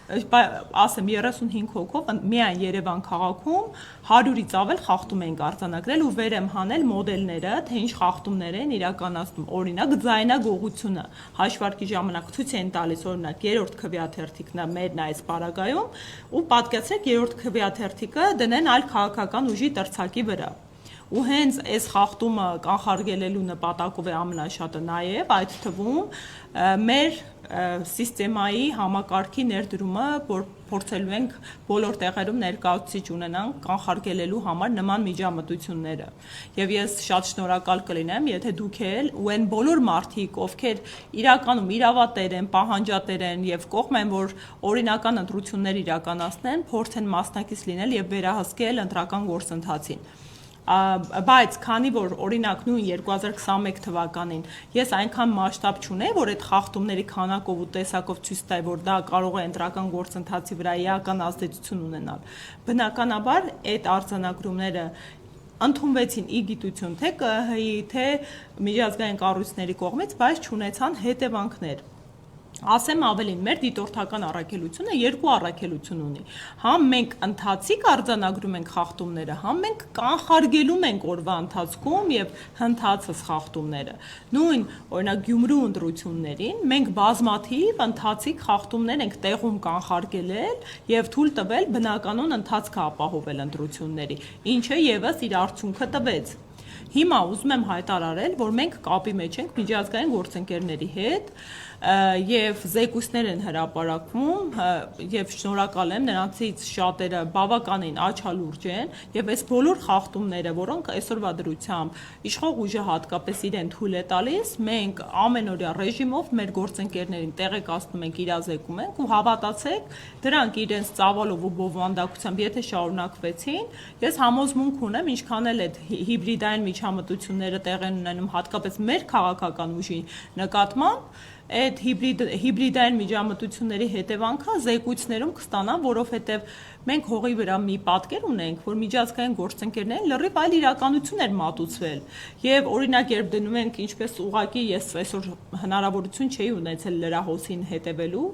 ասեմ 35 հոգով միայն Երևան քաղաքում 100-ից ավել խախտում ենք արձանագրել ու վեր եմ հանել մոդելները, թե ինչ խախտումներ են իրականացնում, օրինակ ձայնագողությունը հաշվարկի ժամանակ ցույց են տալիս, օրինակ 3-րդ քվեաթերթիկն է մերն այս պարագայում ու պատկերացրեք 3-րդ քվեաթերթիկը դնեն այլ քաղաքական ուժի տրցակի վրա ու հենց այս խախտումը կանխարգելելու նպատակով է ամենաշատը նաև այդ թվում մեր սիստեմայի համակարգի ներդրումը, որ փորձելու ենք բոլոր տեղերում ներկայացուցիչ ունենանք կանխարգելելու համար նման միջամտությունները։ Եվ ես շատ շնորհակալ կլինեմ, եթե դուք էլ ու այն բոլոր մարդիկ, ովքեր իրականում իրավատեր են, պահանջատեր են եւ կողմ են, որ օրինական ընտրություններ իրականացնեն, փորձեն մասնակից լինել եւ վերահսկել ընտրական գործընթացին։ Բայց քանի որ օրինակ նույն 2021 թվականին ես այնքան մասշտաբ չունեի, որ այդ խախտումների քանակով ու տեսակով ցույց տայի, որ դա կարող է ընտրական գործընթացի վրա էական ազդեցություն ունենալ, բնականաբար այդ արձանագրումները ընդունվեցին ի գիտություն թե ԿՀ-ի, թե միջազգային կառույցների կողմից, բայց չունեցան հետևանքներ։ Ասեմ ավելին, մեր դիտորդական առաքելությունը երկու առաքելություն ունի։ Համ մենք ընթացիկ արձանագրում ենք խախտումները, համ մենք կանխարգելում ենք օրվա ընթացքում եւ հնդածս խախտումները։ Նույն օրինակ Գյումրու ընտրություններին մենք բազմաթիվ ընթացիկ խախտումներ ենք տեղում կանխարգելել եւ թույլ տվել բնականon ընթացքը ապահովել ընտրությունների, ինչը եւս իր արդյունքը տվեց։ Հիմա ուզում եմ հայտարարել, որ մենք կապի մեջ ենք միջազգային գործընկերների հետ եւ զեկույցներ են հրապարակվում եւ շնորհակալ եմ նրանցից շատերը բավականին աչալուրջ են եւ այս բոլոր խախտումները, որոնք այսօրվա դրությամբ իշխող ուժը հատկապես իրեն թույլ է տալիս, մենք ամենօրյա ռեժիմով մեր գործընկերներին տեղեկացնում ենք, իրազեկում ենք ու հավատացեք, դրանք իրենց ծավալով ու բովանդակությամբ եթե շարունակվեցին, ես համոզմունք ունեմ, ինչքան էլ այդ հիբրիդային միջամտությունները տեղ են ունենում հատկապես մեր քաղաքական ուժի նկատմամբ, այդ հիբրիդային միջամտությունների հետևանքը զեկույցներում կստանան, որովհետև մենք հողի վրա մի պատկեր ունենք, որ միջազգային գործընկերներին լրիվ այլ իրականություն էր մատուցվել եւ օրինակ երբ դնում ենք ինչպես ուղակի ես այսօր հնարավորություն չէի ունեցել լրահոսին հետևելու,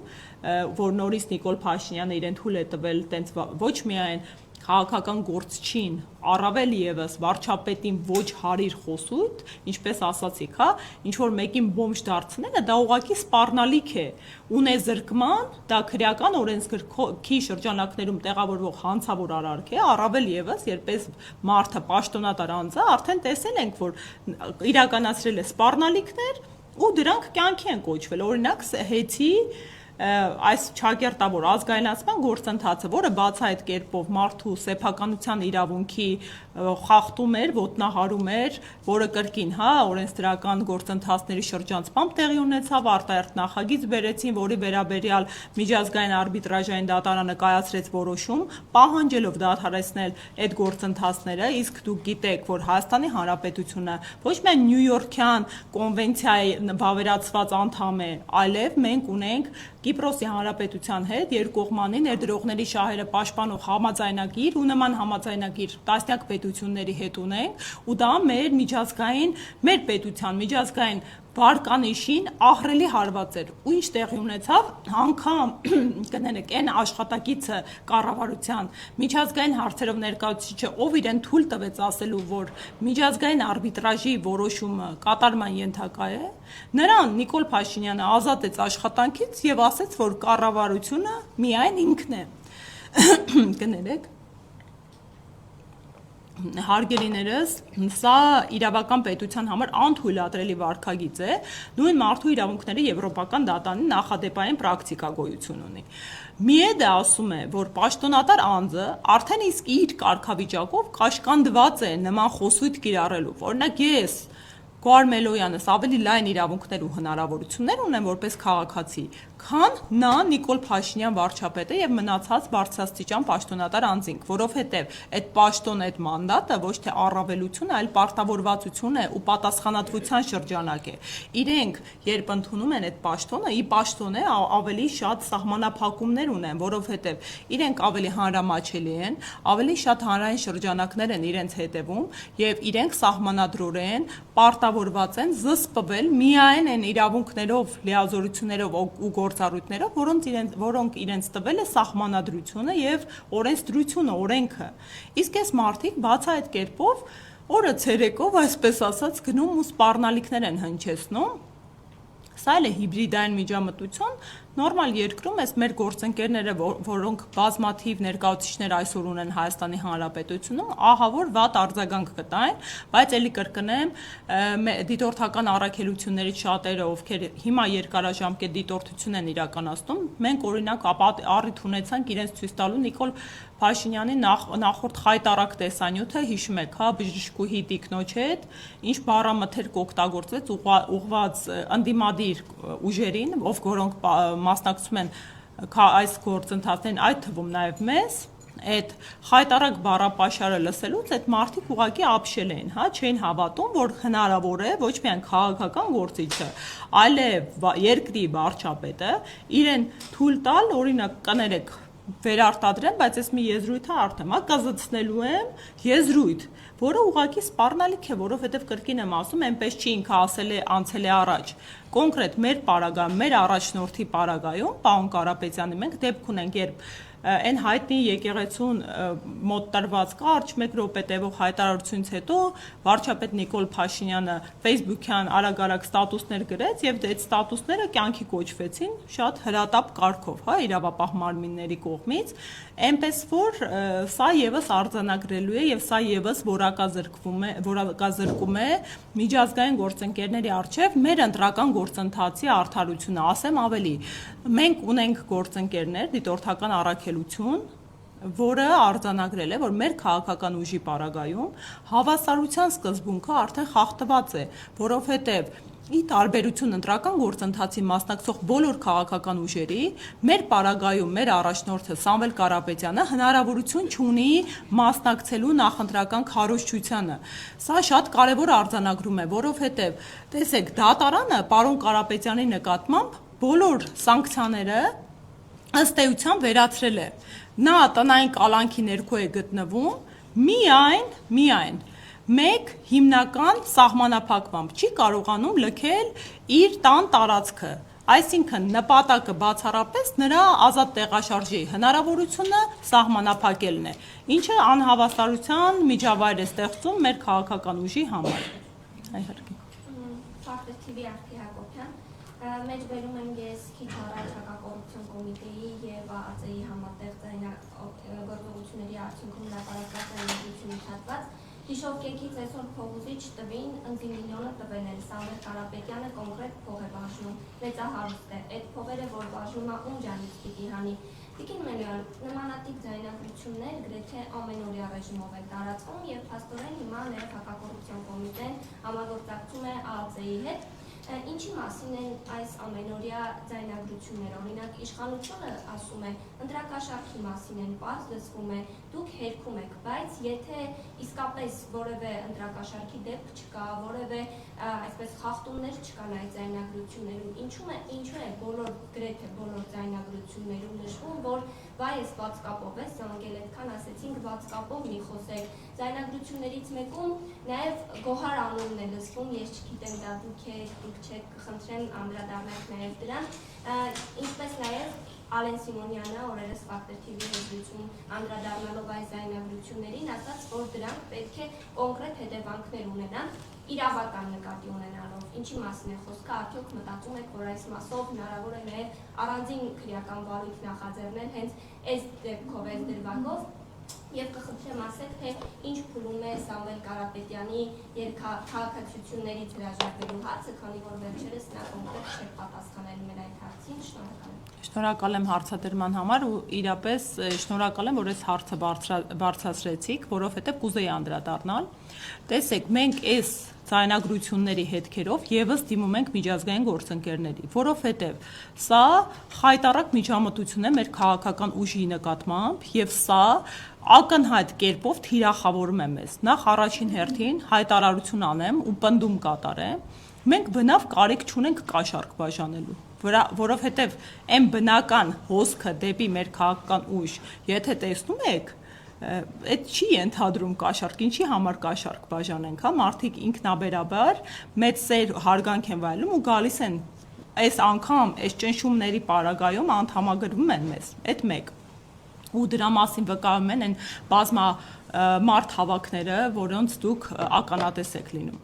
որ նորից Նիկոլ Փաշինյանը իրեն թույլ է տվել տենց ոչ միայն քաղաքական գործչին, առավել եւս վարչապետին ոչ հարիր խոսույթ, ինչպես ասացիք, հա, ինչ որ մեկին բոմժ դարձնելը դա ուղղակի սպառնալիք է, ունեզրկման, դա քրեական օրենսգրքի շրջանակներում տեղավորվող հանցավոր արարք է, առավել եւս երբ մարդը պաշտոնատար անձ է, արդեն տեսել ենք, որ իրականացրել է սպառնալիքներ ու դրանք կյանքի են կոչվել, օրինակ հեծի այս չակերտավոր ազգայնացման գործընթացը, որը բացահայտ կերպով մարդու սեփականության իրավունքի խախտում էր, ոտնահարում էր, որը կրկին, հա, օրենսդրական գործընթացների շրջանցմամբ տեղի ունեցավ, արտահերթ նախագիծ բերեցին, որի վերաբերյալ միջազգային արբիտրաժային դատարանը կայացրեց որոշում, պահանջելով դադարեցնել այդ գործընթացները, իսկ դուք գիտեք, որ Հայաստանի Հանրապետությունը ոչ միայն Նյույորքյան կոնվենցիայի վավերացված անդամ է, այլև մենք ունենք Կիպրոսի Հանրապետության հետ երկկողմանի ներդրողների շահերը պաշտպանող համաձայնագիր ու նման համաձայնագիր տասնյակ պետությունների հետ ունենք ու դա մեր միջազգային, մեր պետության միջազգային վարկանիշին ահռելի հարված էր ու ինչ տեղի ունեցավ անգամ կներեք այն աշխատակիցը կառավարության միջազգային հարցերով ներկայացուցիչը ով իրեն թույլ տվեց ասելու որ միջազգային արբիտրաժի որոշումը կատարման ենթակա է նրան Նիկոլ Փաշինյանը ազատեց աշխատանքից եւ ասեց որ կառավարությունը միայն ինքն է կներեք Հարգելիներս, սա իրավական պետության համար անթույլատրելի վարքագիծ է, նույն մարդու իրավունքների եվրոպական դատանի նախադեպային պրակտիկա գոյություն ունի։ Միեդը ասում է, որ պաշտոնատար անձը արդեն իսկ իր կարգավիճակով կաշկանդված է նման խոսույթ կիրառելու։ Օրինակ ես Գոհար Մելոյանս ավելի լայն իրավունքներ ու հնարավորություններ ունեմ որպես քաղաքացի, քան նա Նիկոլ Փաշինյան վարչապետը եւ մնացած բարձրաստիճան պաշտոնատար անձինք, որովհետեւ այդ պաշտոնը, այդ մանդատը ոչ թե առավելություն է, այլ պարտավորվածություն է ու պատասխանատվության շրջանակ է։ Իրենք երբ ընդունում են այդ պաշտոնը, ի պաշտոն է ավելի շատ սահմանափակումներ ունեն, որովհետեւ իրենք ավելի հանրամատչելի են, ավելի շատ հանրային շրջանակներ են իրենց հետևում եւ իրենք սահմանադրորեն պարտավորված են զսպվել միայն այն իրավունքներով, լիազորություններով ու գործառույթներով, որոնք իրենց տվել է սահմանադրությունը եւ օրենսդրությունը, օրենքը։ Իսկ այս մարդիկ բացահայտ կերպով օրը ցերեկով, այսպես ասած, գնում ու սպառնալիքներ են հնչեցնում։ Սա էլ է հիբրիդային միջամտություն, նորմալ երկրում էս մեր գործընկերները, որոնք բազմաթիվ ներկայացուցիչներ այսօր ունեն Հայաստանի Հանրապետությունում, ահա որ վատ արձագանք կտային, բայց ելի կրկնեմ, դիտորդական առաքելություններից շատերը, ովքեր հիմա երկարաժամկետ դիտորդություն են իրականացնում, մենք օրինակ առիթ ունեցանք իրենց ցույց տալու Նիկոլ Փաշինյանի նախորդ խայտարակ տեսանյութը, հիշում եք, հա, բժշկուհի տիկնոջ հետ, ինչ բառամթերք օգտագործվեց ուղղված ընդդիմադիր ուժերին, որոնք մասնակցում են այս գործընթացներին, այդ թվում նաև մեզ, այդ խայտարակ բառապաշարը լսելուց այդ մարդիկ ուղղակի ապշել էին, հա, չէին հավատում, որ հնարավոր է ոչ միայն քաղաքական գործիչը, այլև երկրի վարչապետը իրեն թույլ տալ, օրինակ կներեք վերարտադրեմ, բայց ես մի եզրույթը արդեմ, հա, կազդցնելու եմ եզրույթ, որը ուղղակի սպառնալիք է, որովհետև կրկին եմ ասում, այնպես չի ինքը ասել է անցել է առաջ։ Կոնկրետ մեր պարագայում, մեր առաջնորդի պարագայում, պարոն Կարապետյանի, մենք դեպք ունենք, երբ այն հայտնի եկեղեցուն մոտ տրված կարճ 1 րոպե տևող հայտարարությունից հետո վարչապետ Նիկոլ Փաշինյանը Facebook-յան արագ-արագ ստատուսներ գրեց եւ այդ ստատուսները կյանքի կոչվեցին շատ հրատապ կարգով, հա, իրավապահ մարմինների կողմից, այնպես որ սա եւս արձանագրելու է եւ սա եւս որակազրկում է միջազգային գործընկերների արչեւ մեր ընտրական գործընթացի արդարությունը, ասեմ ավելի, մենք ունենք գործընկերներ, դիտորդական առաքելություն, որը արձանագրել է, որ մեր քաղաքական ուժի պարագայում հավասարության սկզբունքը արդեն խախտված է, որովհետև ի տարբերություն ընտրական գործընթացի մասնակցող բոլոր քաղաքական ուժերի, մեր պարագայում մեր առաջնորդը Սամվել Կարապետյանը հնարավորություն չունի մասնակցելու նախընտրական քարոզչությանը։ Սա շատ կարևոր արձանագրում է, որովհետև տեսեք, դատարանը պարոն Կարապետյանի նկատմամբ բոլոր սանկցիաները ըստ էության վերացրել է։ Նա տնային կալանքի ներքո է գտնվում, միայն մեկ հիմնական սահմանափակմամբ չի կարողանում լքել իր տան տարածքը, այսինքն նպատակը բացառապես նրա ազատ տեղաշարժի հնարավորությունը սահմանափակելն է, ինչը անհավասարության միջավայր է ստեղծում մեր քաղաքական ուժի համար։ Ֆակտոր TV Արփի Հակոբյան, մեջբերում եմ ես քիչ առաջ հակակոռուպցիոն կոմիտեի եւ ԱԱԾ-ի համատեղ գործողությունների արդյունքում հրապարակված հայտարարությունի հատված Հիշով կեքից այսօր փողուզիչ տվին ընձի միլիոնը տվել են, Սամվել Կարապետյանը կոնկրետ փող է բաժնում, մեծահարուստ է, այդ փողերը, որ բաժնում է ում ջանից պիտի հանի։ Տիկին Մելյան, նմանատիպ ձայնագրություններ գրեթե ամենօրյա ռեժիմով են տարածվում եւ փաստորեն հիմա ներքաղաքական հակակոռուպցիոն կոմիտեն համագործակցում է ԱԱԾ-ի հետ։ Ինչի մասին են այս ամենօրյա ձայնագրությունները, օրինակ իշխանությունը ասում է, ընտրակաշառքի մասին են պարզ լսվում է, դուք հերքում եք, բայց եթե իսկապես որևէ ընտրակաշառքի դեպք չկա, որևէ այսպես խախտումներ չկան այդ ձայնագրություններում, ինչու է գրեթե բոլոր ձայնագրություններում նշվում, որ այս բաց կապով է, զանգել այդքան ասեցինք բաց կապով մի խոսեք, ձայնագրություններից մեկում նաև Գոհար անունն է լսվում, ես չգիտեմ դա դուք չեք, կխնդրեմ անդրադառնալ նաև դրան, ինչպես նաև Ալեն Սիմոնյանը օրերս Ֆակտոր TV հերթություն անդրադառնալով այս ձայնագրություններին ասաց, որ դրանք պետք է կոնկրետ հետևանքներ ունենան, իրավական նկատի ունենալով, ինչի մասին է խոսքը, արդյոք մտածում եք, որ այս մասով հնարավոր է նաև առանձին քրեական վարույթ նախաձեռնել հենց այս դեպքով, այս դրվագով, եւ կխնդրեմ ասեք, թե ինչ փուլում է Սամվել Կարապետյանի քաղաքացիություններից հրաժարվելու հարցը, քանի որ վերջերս նա կոնկրետ չէր պատասխանել մեր այդ հարցին, շնորհակալ եմ։ Շնորհակալ եմ հարցադրման համար ու իրապես շնորհակալ եմ, որ այս հարցը բարձրացրեցիք, որովհետև կուզեի անդրադառնալ։ Տեսեք, մենք այս ձայնագրությունների հետքերով եւս դիմում ենք միջազգային գործընկերների, որովհետև սա խայտառակ միջամտություն է մեր քաղաքական ուժի նկատմամբ եւ սա ակնհայտ կերպով թիրախավորում է մեզ։ Նախ առաջին հերթին հայտարարություն անեմ ու պնդում կատարեմ, մենք բնավ կարիք չունենք կաշառք բաժանելու, որովհետև այն բնական հոսքը դեպի մեր քաղաքական ուժ, եթե տեսնում եք, այդ չի ենթադրում կաշառք, ինչի համար կաշառք բաժանենք, հա, մարդիկ ինքնաբերաբար մեծ սեր հարգանք են վայելում ու գալիս են այս անգամ այս ճնշումների պարագայում անդամագրվում են մեզ, այդ մեկ ու դրա մասին վկայում են այն բազմա մարդ հավաքները, որոնց դուք ականատես եք լինում։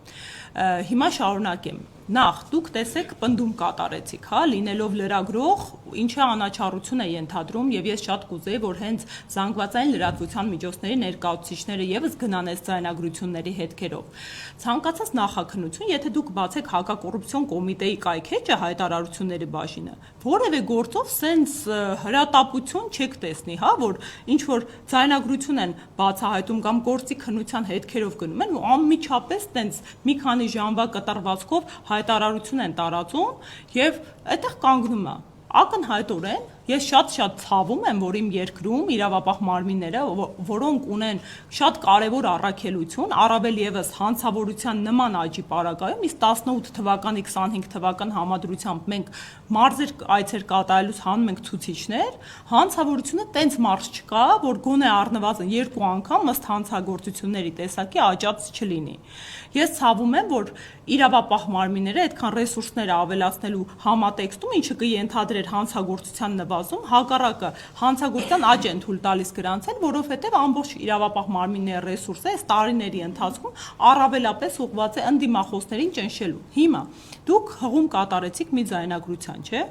Հիմա շարունակեմ։ Նախ դուք տեսեք պնդում կատարեցիք, հա, լինելով լրագրող, ինչի անաչառություն է ենթադրում եւ ես շատ կուզեի, որ հենց զանգվածային լրատվության միջոցների ներկայացուցիչները եւս գնան այս ձայնագրությունների հետքերով։ Ցանկացած նախաքննություն, եթե դուք բացեք հակակոռուպցիոն կոմիտեի կայքեջը հայտարարությունների բաժինը, որևէ գործով սենց հրատապություն չեք տեսնի, հա, որ ինչ որ ձայնագրություն են բացահայտում կամ գործի քննության հետքերով գնում են ու անմիջապես տենց մի քանի ժամվա կտրվածքով հայտարարություն են տարածում եւ այդտեղ կանգնում է ակնհայտորեն ես շատ ցավում եմ, որ իմ երկրում իրավապահ մարմինները, որոնք ունեն շատ կարևոր առաքելություն, առավել եւս հանցավորության նման աճի պարագայում, իսկ 18 թվականի 25 թվական համադրությամբ մենք մարզեր այցեր կատարելուց հանում ենք ցուցիչներ, հանցավորությունը տենց մարզ չկա, որ գոնե առնվազն 2 անգամ ըստ հանցագործությունների տեսակի աճած չլինի։ Ես ցավում եմ, որ իրավապահ մարմինները այդքան ռեսուրսները ավելացնելու համատեքստում, ինչը կենթադրեր հանցագործության վազում, հակառակը հանցագործության աճ են թույլ տալիս գրանցել, որովհետև ամբողջ իրավապահ մարմինների ռեսուրսը այս տարիների ընթացքում առավելապես ուղղված է ընդդիմախոսներին ճնշելու։ Հիմա դուք հղում կատարեցիք մի ձայնագրության, չէ՞։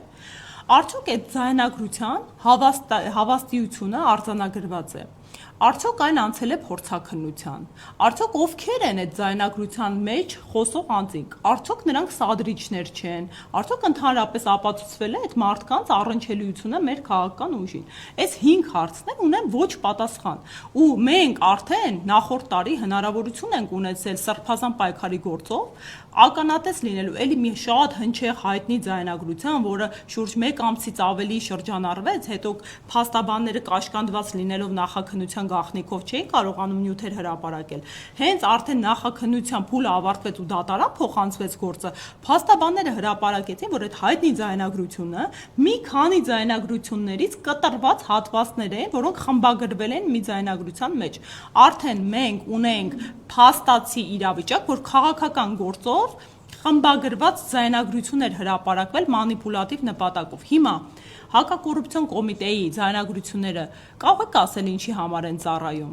Արդյոք այդ ձայնագրության հավաստիությունը արձանագրված է։ Արդյոք այն անցել է փորձաքննության։ Արդյոք ովքեր են այդ ձայնագրության մեջ խոսող անձինք։ Արդյոք նրանք սադրիչներ չեն։ Արդյոք ընդհանրապես ապացուցվել է այդ մարդկանց առնչելիությունը մեր քաղաքական ուժին։ Այս 5 հարցներ ունեն ոչ պատասխան։ Ու մենք արդեն նախորդ տարի հնարավորություն ենք ունեցել Սրբազան պայքարի գործով ականատես լինելու էլի մի շատ հնչեղ հայտնի ձայնագրության, որը շուրջ 1 ամսից ավելի շրջանառվեց, հետո փաստաբանները կաշկանդված լինելով նախաքննության գաղտնիքով չէին կարողանում նյութեր հրապարակել։ Հենց արդեն նախաքննության փուլը ավարտվեց ու դատարան փոխանցվեց գործը, փաստաբանները հրապարակեցին, որ այդ հայտնի ձայնագրությունը մի քանի ձայնագրություններից կտրված հատվածներ են, որոնք խմբագրվել են մի ձայնագրության մեջ։ Արդեն մենք ունենք փաստացի իրավիճակ, որ քաղաքական գործով խմբագրված ձայնագրություններ հրապարակվել մանիպուլատիվ նպատակով։ Հիմա հակակոռուպցիոն կոմիտեի ձայնագրությունները կարող եք ասել ինչի համար են ծառայում։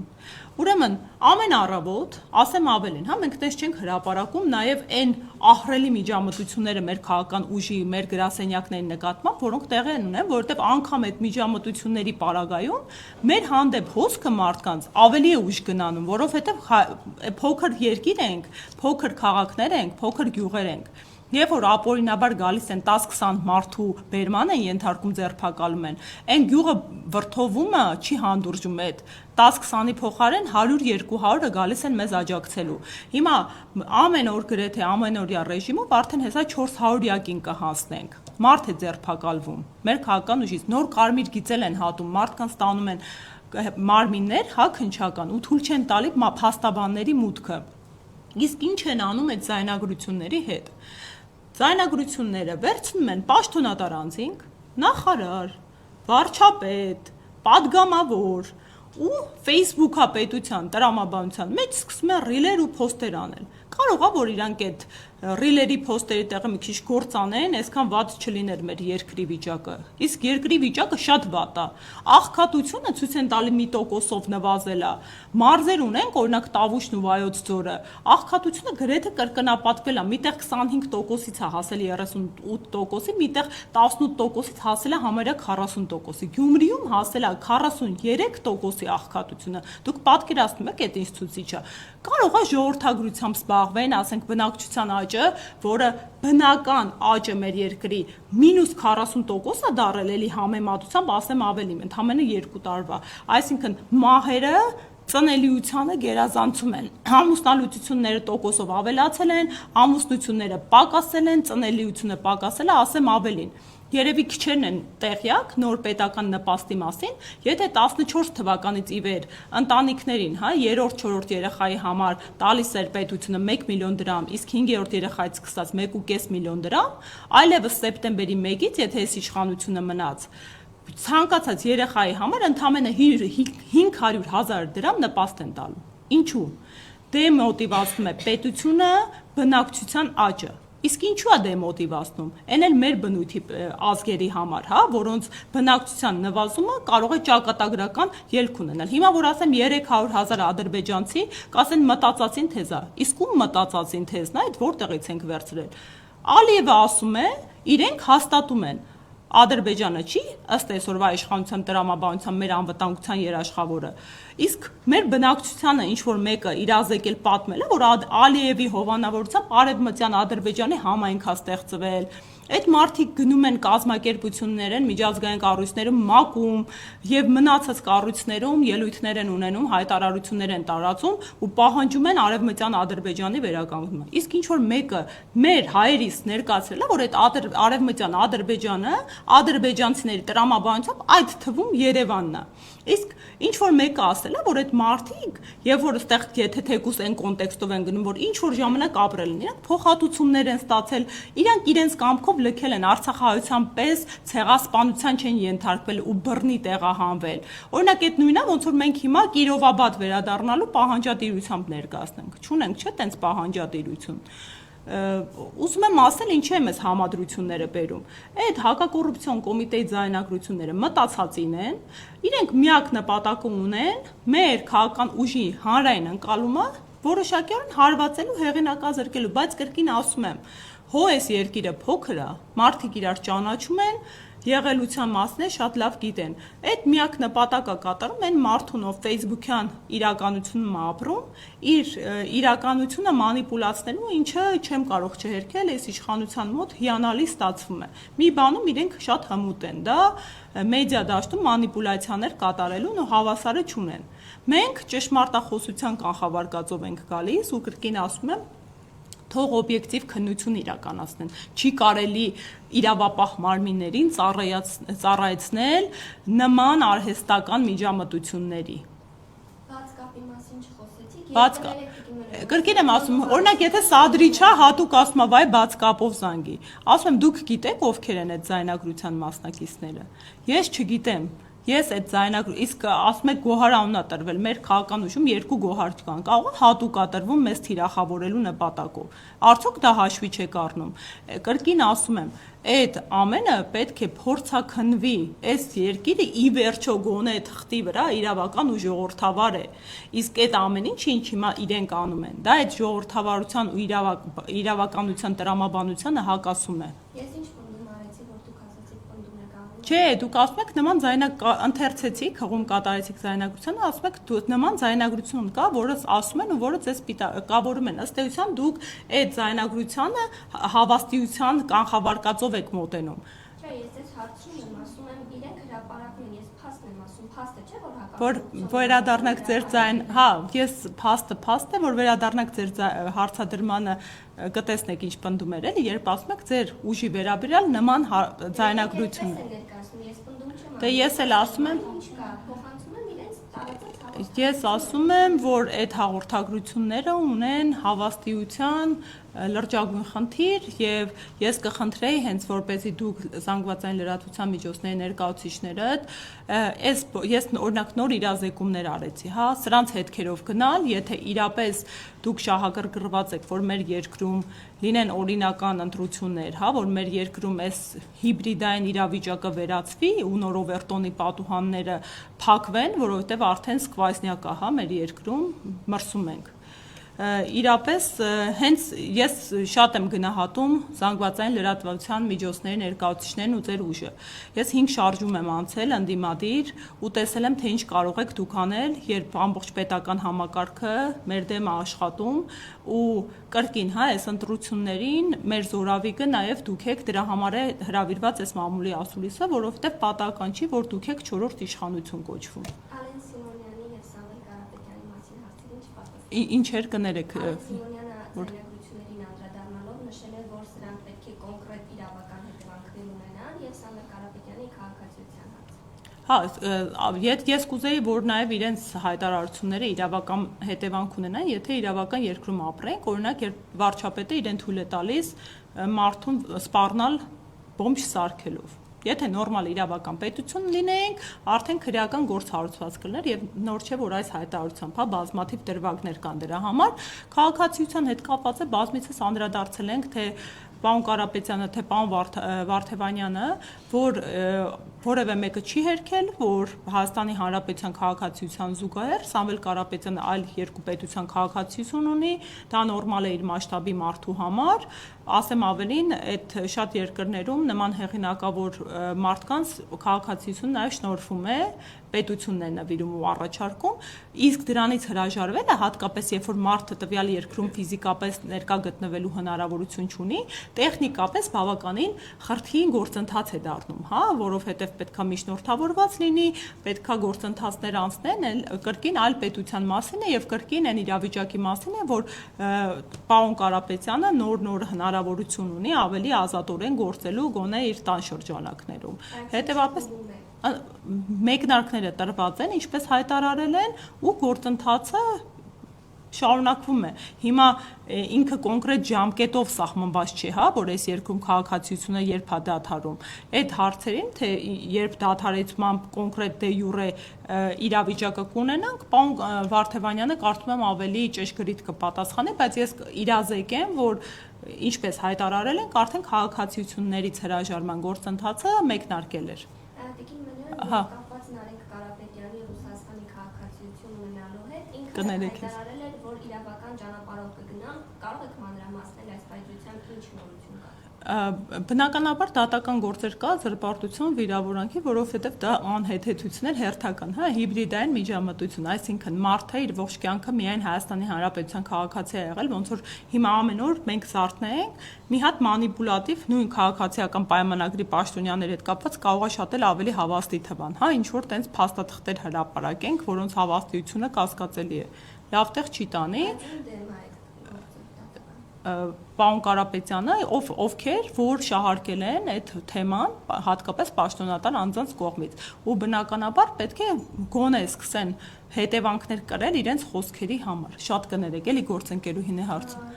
Ուրեմն ամեն առավոտ, ասեմ ավելին, մենք տես չենք հրապարակում նաև այն ահռելի միջամտությունները մեր քաղաքական ուժի, մեր գրասենյակների նկատմամբ, որոնք տեղի են ունեն, որովհետև անգամ այդ միջամտությունների պարագայում մեր հանդեպ հոսքը մարդկանց ավելի է ուժ գնանում, որովհետև փոքր երկիր ենք, փոքր քաղաքներ ենք, փոքր գյուղեր ենք։ Երբ որ ապօրինաբար գալիս են 10-20 մարդու բերման են ենթարկում, ձերբակալում են, այն գյուղը վրդովումը չի հանդուրժում այդ 10-20-ի փոխարեն 100-200-ը գալիս են մեզ աջակցելու։ Հիմա ամեն օր գրեթե ամենօրյա ռեժիմով արդեն հեսա 400-յակին կհասնենք։ Մարդ է ձերբակալվում մեր քաղաքական ուժից, նոր կարմիր գիծել են հատում, մարդկանց տանում են մարմիններ, քնչական ու թույլ չեն տալի փաստաբանների մուտքը։ Իսկ ինչ են անում այդ ձայնագրությունների հետ։ Ձայնագրությունները վերցնում են պաշտոնատար անձինք, նախարար, վարչապետ, падգամավոր ու Facebook-ապետության տրամաբանության մեջ սկսում են ռիլեր ու փոստեր անել։ Կարող է որ իրանք այդ ռիլերի փոստերի տեղը մի քիչ գործ անեն, այսքան վատ չլիներ մեր երկրի վիճակը։ Իսկ երկրի վիճակը շատ վատ է։ Աղքատությունը ցույց են տալի մի տոկոսով նվազել է։ Մարզեր ունենք, օրինակ Տավուշն ու Վայոց ձորը։ Աղքատությունը գրեթե կրկնապատկվել է։ Միտեղ 25%-ից է հասել 38%-ի, միտեղ 18%-ից հասել է համարյա 40%-ի։ Գյումրիում հասել է 43%-ի աղքատությունը։ Դուք պատկերացնում եք այդ ինչ ցուցիչ է։ Կարող է ժողովրդագրությամբ զբաղվեն, ասենք բնակչության աճը, որը բնական աճը մեր երկրի -40% է դարել, էլի համեմատությամբ ասեմ ավելին, ընդամենը 2 տարվա։ Այսինքն մահերը ծնելիությանը գերազանցում են։ Ամուսնալուծությունները տոկոսով ավելացել են, ամուսնությունները պակասել են, ծնելիությունը պակասել է, ասեմ ավելին։ Երևի քիչերն են տեղյակ նոր պետական նպաստի մասին, եթե 14 թվականից ի վեր ընտանիքներին, 3-4 երեխայի համար տալիս էր պետությունը 1 միլիոն դրամ, իսկ 5-րդ երեխայից սկսած 1.5 միլիոն դրամ, այլևս սեպտեմբերի 1-ից, եթե այս իշխանությունը մնաց, ցանկացած երեխայի համար ընդամենը 500,000 դրամ նպաստ են տալու։ Ինչու՞։ Դեմոտիվացնում է պետությունը բնակչության աճը։ Իսկ ինչու է դեմոտիվացնում։ Այն էլ մեր բնույթի ազգերի համար, որոնց բնակչության նվազումը կարող է ճակատագրական ելք ունենալ։ Հիմա որ ասեմ 300,000 ադրբեջանցի, կասեն մտածածին թեզ է։ Իսկ ում մտածածին թեզն է, այդ որտեղից ենք վերցրել։ Ալիևը ասում է, իրենք հաստատում են։ Ադրբեջանը չի ըստ այսօրվա իշխանության տրամաբանության մեր անվտանգության երաշխավորը։ Իսկ մեր բնակչությանը ինչ որ մեկը իրազեկել պատմել է, որ Ալիևի հովանավորությամբ Արևմտյան Ադրբեջանի համայնք է ստեղծվել։ Այդ մարդիկ գնում են կազմակերպություններ են, միջազգային կառույցներում մակում եւ մնացած կառույցներում ելույթներ են ունենում, հայտարարություններ են տարածում ու պահանջում են Արևմտյան Ադրբեջանի վերականգնումը։ Իսկ ինչ որ մեկը մեր հայերից ներկայացրել է, որ այդ Արևմտյան Ադրբեջանը ադրբեջանցիների տրամաբանությամբ այդ թվում Երևանն է։ Իսկ ինչ որ մեկը ասել է, որ այդ մարդիկ, եւ որ այդտեղ եթե թեկուս այն կոնտեքստով են գնում, որ ինչ որ ժամանակ ապրել են, իրանք փոխհատուցումներ են ստացել, իրանք իրենց կամքով լքել են արցախահայության պես ցեղասպանության չեն ենթարկվել ու բռնի տեղահանվել։ Օրինակ այդ նույնը ոնց որ մենք հիմա Կիրովաբադ վերադառնալու պահանջատիրությամբ ներկայացնենք։ Չունենք, չէ՞, տենց պահանջատիրություն։ ուզում եմ ասել ինչի եմ այս համադրությունները բերում։ Այդ հակակոռուպցիոն կոմիտեի ձայնագրությունները մտածածին են, իրենք միակ նպատակը ունեն մեր քաղաքական ուժի հանրային ընկալումը որոշակիորեն հարվածելու, հեղինակազրկելու, բայց կրկին ասում եմ, հո այս երկիրը փոքր է, մարդիկ իրար ճանաչում են, եղելության մասն է շատ լավ գիտեն։ Այդ միակ նպատակը կատարում են մարդուն, ով Facebook-յան իրականությունում ապրում, իր իրականությունը մանիպուլացնելու, ինչը չեմ կարող չհերքել, այս իշխանության մոտ հիանալի ստացվում է։ Մի բանում իրենք շատ հմուտ են, դա մեդիա դաշտում մանիպուլյացիաներ կատարելուն ու հավասարը չունեն։ Մենք ճշմարտախոսության կանխավարկածով ենք գալիս ու կրկին ասում եմ, թող օբյեկտիվ քննություն իրականացնեն։ Չի կարելի իրավապահ մարմիններին ծառայեցնել նման արհեստական միջամտությունների։ Բաց կապի մասին չխոսեցիք։ Կրկին եմ ասում, օրինակ եթե Սադրիչա հատուկ ասում է, վայ բաց կապով զանգի։ Ասում եմ դուք գիտեք ովքեր են այդ ձայնագրության մասնակիցները։ Ես չգիտեմ։ Ես այդ ձայնագրություն, իսկ ասում եք գոհար անունա տրվել, մեր քաղաքական ուժում 2 գոհար կան, կարող է հատուկ տրվում մեզ թիրախավորելու նպատակով։ Արդյոք դա հաշվի չեք առնում։ Կրկին ասում եմ, այդ ամենը պետք է փորձաքննվի, այս երկիրը ի վերջո գոնե թղթի վրա իրավական ու ժողովրդավար է։ Իսկ այդ ամեն ինչ հիմա իրենք անում են, դա այդ ժողովրդավարության ու իրավականության տրամաբանությանը հակասում է։ Ես ինչ պնդում արեցի, որ դուք ասացիք պնդում եք անում։ Չէ, դուք ասում եք նման ընթերցեցիք, հղում կատարեցիք ձայնագրությանը, ասում եք նման ձայնագրություն կա, որը ասում են ու որը ձեզ կավորում են։ Ըստ էության դուք այդ ձայնագրությանը հավաստիության կանխավարկածով եք մոտենում։ Չէ, ես ձեզ հարցնում եմ, ասում եմ իրենք հրապարակն են, ես փաստ եմ ասում, փաստը չէ որ հակառակ։ Որ վերադառնաք ձեր ձայն, հա, ես փաստ է, որ վերադառնաք ձեր հարցադրմանը կտեսնեք ինչ պնդում էր, էլի, երբ ասում եք ձեր ուժի վերաբերյալ նման ձայնագրություն։ Դե ես էլ ասում եմ, ես ասում եմ, որ այդ հաղորդագրությունները ունեն հավաստիության լրջագույն խնդիր եւ ես կխնդրեի հենց որպեսզի դուք զանգվածային լրատվության միջոցների ներկայացուցիչներդ ես օրինակ նոր իրազեկումներ արեցի, հա, սրանց հետքերով գնալ, եթե իրապես դուք շահագրգռված եք, որ մեր երկրում լինեն օրինական ընտրություններ, հա, որ մեր երկրում այս հիբրիդային իրավիճակը վերացվի ու նորովերտոնի պատուհանները փակվեն, որովհետեւ արդեն սկվայսնյակ է, հա, մեր երկրում մրսում ենք։ Իրապես հենց ես շատ եմ գնահատում զանգվածային լրատվության միջոցների ներկայացուցիչներն ու ձեր ուժը։ Ես 5 շարժում եմ անցել ընդդիմադիր ու տեսել եմ թե ինչ կարող եք դուք անել, երբ ամբողջ պետական համակարգը մեր դեմ է աշխատում ու կրկին, հա, այս ընտրություններին մեր զորավիկը նաև դուք եք, դրա համար է հրավիրված այս մամուլի ասուլիսը, որովհետև պատահական չի, որ դուք եք 4-րդ իշխանություն կոչվում։ Ինչեր կներեք Սիմոնյանը ձայնագրություններին անդրադառնալով նշել է, որ սրանք պետք է կոնկրետ իրավական հետևանքներ ունենան եւ Սամվել Կարապետյանի քաղաքացիության հարցը։ Հա, ես կուզեի, որ նաև իրենց հայտարարությունները իրավական հետևանք ունենան, եթե իրավական երկրում ապրենք, օրինակ, երբ վարչապետը իրեն թույլ է տալիս մարդուն սպառնալ բոմբ սարքելով։ Եթե նորմալ իրավական պետություն լինեինք, արդեն քրեական գործ հարուցված կլներ եւ նոր չէ որ այս հայտարարությամբ, հա, բազմաթիվ դրվագներ կան դրա համար, քաղաքացիության հետ կապված է բազմիցս անդրադարձել ենք, թե պարոն Կարապետյանը, թե պարոն Վարդևանյանը, որ որևէ մեկը չի հերքել, որ Հայաստանի Հանրապետության քաղաքացիության զուգահեռ Սամվել Կարապետյանը այլ երկու պետության քաղաքացիություն ունի, դա նորմալ է իր մասշտաբի մարդու համար, ասեմ ավելին, այդ շատ երկրներում նման հեղինակավոր մարդկանց քաղաքացիություն նաև շնորհվում է, պետությունն է նվիրում ու առաջարկում, իսկ դրանից հրաժարվելը հատկապես երբ որ մարդը տվյալ երկրում ֆիզիկապես ներկա գտնվելու հնարավորություն չունի, տեխնիկապես բավականին խրթին գործընթաց է դառնում, հա, որովհետև պետքա միջնորդավորված լինի, պետքա գործընթացներ անցնեն, կրկին այլ պետության մասին է եւ կրկին այն իրավիճակի մասին է, որ պարոն Կարապետյանը նոր հնարավորություն ունի ավելի ազատորեն գործելու գոնե իր տան շրջանակներում։ Հետևաբար մեկնարկները տրված են, ինչպես հայտարարել են, ու գործընթացը շարունակվում է։ Հիմա ինքը կոնկրետ ժամկետով սահմանված չի, հա, որ այս երկրում քաղաքացիությունը երբ է դադարում։ Այդ հարցերին, թե երբ դադարեցման կոնկրետ դե յուրե իրավիճակը կունենանք, պարոն Վարդևանյանը կարծում եմ ավելի ճշգրիտ կպատասխանի, բայց ես իրազեկ եմ, որ ինչպես հայտարարել ենք, արդեն քաղաքացիություններից հրաժարման գործընթացը մեկնարկել էր։ Տիկին Մնոյան, կապված Նարեկ Կարապետյանի Ռուսաստանի քաղաքացիություն ունենալու հետ, ինքը հայտարարել էր, որ իրավական ճանապարհով կգնա, կարող եք մանրամասնել այս պայծրությամբ ինչ նորություն կա։ Բնականաբար դատական գործեր կա զրպարտություն, վիրավորանքի, որովհետև դա անհեթեթություններ հերթական, հա, հիբրիդային միջամտություն, այսինքն մարդը իր ողջ կյանքը միայն Հայաստանի Հանրապետության քաղաքացի է եղել, ոնց որ հիմա ամեն օր մենք զարթնենք, մի հատ մանիպուլատիվ նույն քաղաքացիական պայմանագրի պաշտոնյաների հետ կապված կարող է շատ էլ ավելի հավաստի թվան, հա, ինչ որ տենց փաստաթղթեր հրապարակենք, որոնց հավաստիությունը կասկածելի է։ Լավ տեղ չի տանի։ Պարոն Կարապետյանը, ովքեր որ շահարկել են այդ թեման, հատկապես պաշտոնատար անձանց կողմից, ու բնականաբար պետք է գոնե սկսեն հետևանքներ կրել իրենց խոսքերի համար։ Շատ կներեք, էլի գործընկերուհին է հարցում։